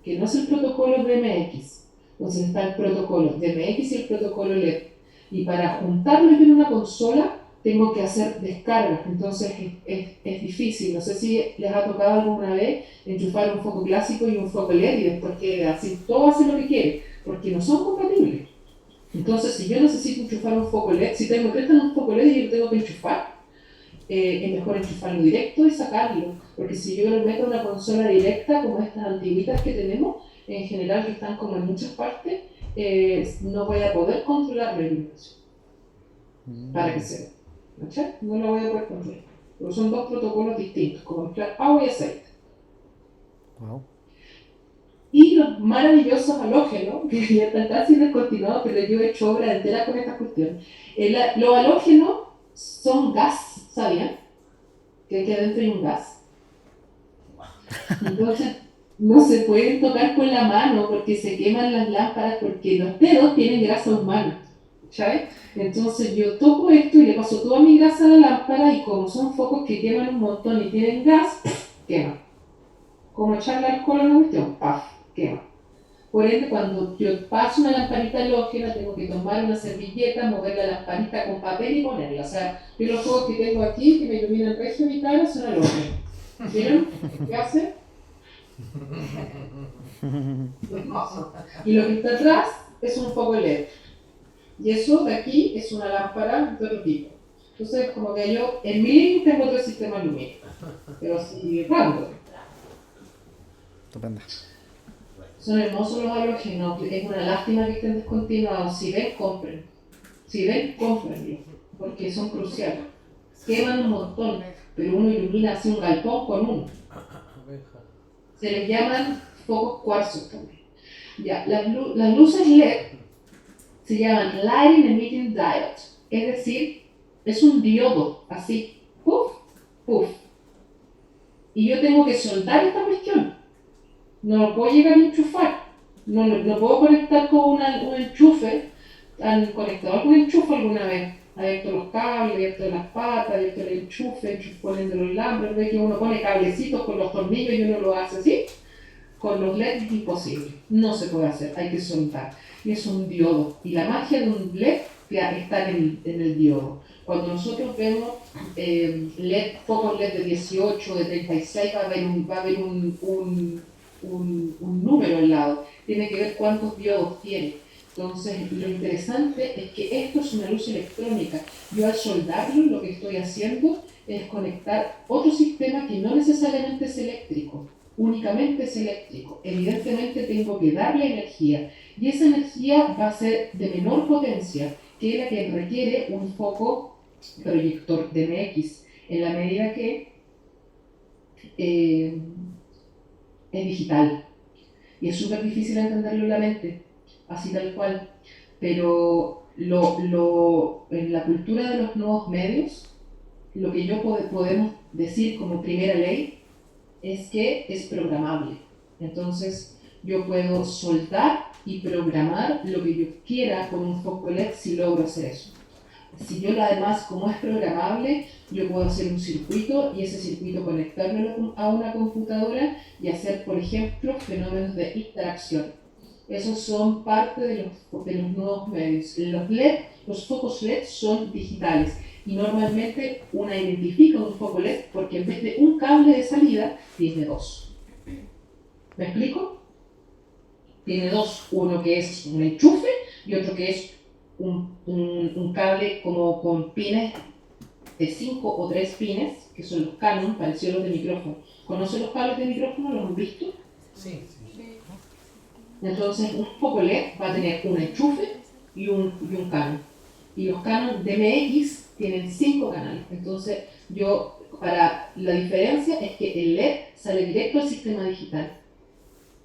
que no es el protocolo DMX. Entonces está el protocolo DMX y el protocolo LED. Y para juntarlo en una consola, tengo que hacer descargas, entonces es difícil. No sé si les ha tocado alguna vez enchufar un foco clásico y un foco LED y después que así todo hace lo que quiere, porque no son compatibles. Entonces, si yo necesito enchufar un foco LED, si prestan un foco LED y yo lo tengo que enchufar, es mejor enchufarlo directo y sacarlo, porque si yo lo meto en una consola directa, como estas antiguitas que tenemos, en general que están como en muchas partes, no voy a poder controlar la iluminación, para que se vea, ¿no? No lo voy a poder controlar, pero son dos protocolos distintos, como mezclar agua y aceite. Wow. Y los maravillosos halógenos, que ya están casi descontinuados, pero yo he hecho obra entera con estas cuestiones. Los halógenos son gas, ¿sabían? Que aquí adentro hay un gas. Entonces, no se pueden tocar con la mano porque se queman las lámparas, porque los dedos tienen grasa humana, ¿sabes? Entonces yo toco esto y le paso toda mi grasa a la lámpara y como son focos que queman un montón y tienen gas, queman. Como echarle alcohol a una cuestión, ¡paf! Quema. Por ende, cuando yo paso una lamparita halógena, tengo que tomar una servilleta, mover la lamparita con papel y ponerla. O sea, yo los focos que tengo aquí, que me iluminan el resto de mi cara, son halógenos. ¿Vieron? ¿Qué hace? Y lo que está atrás es un foco LED. Y eso de aquí es una lámpara de otro tipo. Entonces, como que yo en mi living tengo otro sistema lumínico. Pero si random. Estupenda. Son hermosos los halógenos, es una lástima que estén descontinuados. Si ven, compren. Si ven, cómprenlos, porque son cruciales. Queman un montón, pero uno ilumina así un galpón con uno. Se les llaman focos cuarzos también. Ya, las luces LED se llaman Lighting Emitting Diodes, es decir, es un diodo, así, puff, puff. Y yo tengo que soldar esta cuestión. No lo puedo llegar a enchufar, no puedo conectar con un enchufe. ¿Han conectado con enchufe alguna vez? Abierto los cables, abierto las patas, abierto el enchufe, poniendo los alambres, ve que uno pone cablecitos con los tornillos y uno lo hace así. Con los LED es imposible, no se puede hacer, hay que soldar. Y es un diodo, y la magia de un LED está en el diodo. Cuando nosotros vemos LED, focos LED de 18, de 36, va a haber un número al lado, tiene que ver cuántos diodos tiene. Entonces, lo interesante es que esto es una luz electrónica. Yo al soldarlo, lo que estoy haciendo es conectar otro sistema que no necesariamente es eléctrico, únicamente es eléctrico. Evidentemente tengo que darle energía, y esa energía va a ser de menor potencia que la que requiere un foco proyector DMX, en la medida que es digital. Y es súper difícil entenderlo en la mente, así tal cual. Pero en la cultura de los nuevos medios, lo que podemos decir como primera ley es que es programable. Entonces, yo puedo soldar y programar lo que yo quiera con un foco LED si logro hacer eso. Si yo además, como es programable, yo puedo hacer un circuito y ese circuito conectarlo a una computadora y hacer, por ejemplo, fenómenos de interacción. Esos son parte de los nuevos medios. Los focos LED son digitales y normalmente uno identifica un foco LED porque en vez de un cable de salida, tiene dos. ¿Me explico? Tiene dos, uno que es un enchufe y otro que es un cable como con pines de 5 o 3 pines, que son los Canon, parecidos a los de micrófono. ¿Conocen los cables de micrófono? ¿Los han visto? Sí. Entonces, un foco LED va a tener un enchufe y un Canon. Y los Canon DMX tienen 5 canales. Entonces, la diferencia es que el LED sale directo al sistema digital.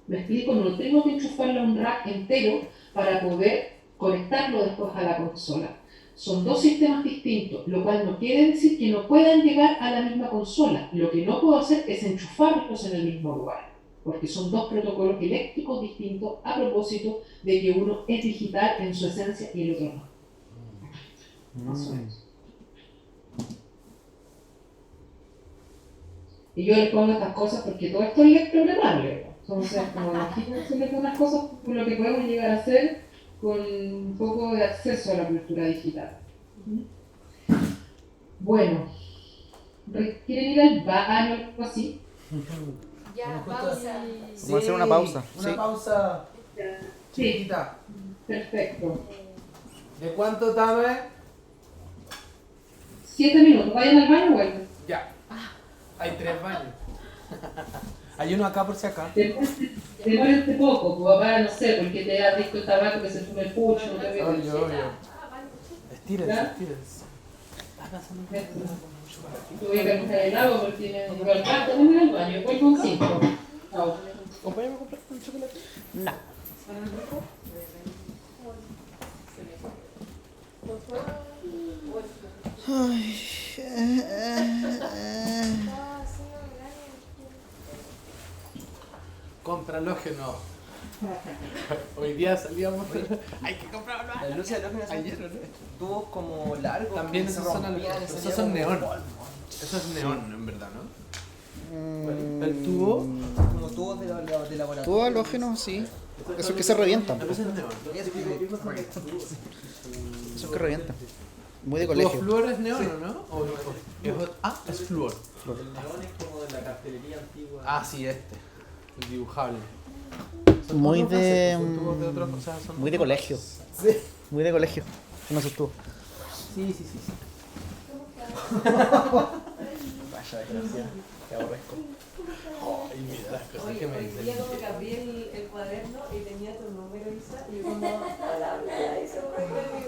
¿Me explico? No tengo que enchufarlo a un rack entero para poder conectarlo después a la consola. Son dos sistemas distintos, lo cual no quiere decir que no puedan llegar a la misma consola. Lo que no puedo hacer es enchufarlos en el mismo lugar, porque son dos protocolos eléctricos distintos a propósito de que uno es digital en su esencia y el otro no. Más o menos. Y yo les pongo estas cosas porque todo esto es programable. Entonces, como imagínense algunas cosas por lo que podemos llegar a hacer con un poco de acceso a la cultura digital. Bueno, ¿quieren ir al baño o algo así? Ya, pausa. Vamos a hacer una pausa. Una Sí. pausa Sí, chiquitita. perfecto. ¿De cuánto Tame? 7 minutos, vayan al baño y vuelven. Ya. Hay 3 baños. Hay uno acá por si acá. Demórense poco, pues papá, no sé, porque te da rico el tabaco que se fume el pucho, no te veo. Obvio. Estírense, ¿Ya? estírense. Te voy a preguntar el agua porque me igual tanto, no ir al baño, voy con 5. Chao. ¿Acompáñame a comprar un chocolate? No. Compra halógeno. Hoy día salíamos. Hay que comprar halógeno. Las luces halógenas son Ayer, ¿no? tubos como largos. También que se esos son rompían y halógenos. se Esos son veía neón. como polvo. Eso es neón, en verdad, ¿no? El tubo. Como tubos de laboratorio. Todo halógeno, sí. Esos que se revientan. Eso es neón. Esos que revientan. Muy de ¿Tubo colegio. flúor es neón o no? Es flúor. El neón es como de la cartelería antigua. Ah, sí, este. El dibujable. Son Muy otros de. gases, son tubos de otros, o sea, son Muy de otros colegio. gases. Sí. Muy de colegio. No se estuvo. Sí. Vaya desgracia. Te aborrezco. Ay, mira las cosas Hoy que me día dicen. como que abrí el cuaderno y tenía tu número, Isa, y yo como, hola, y se me olvidó el video.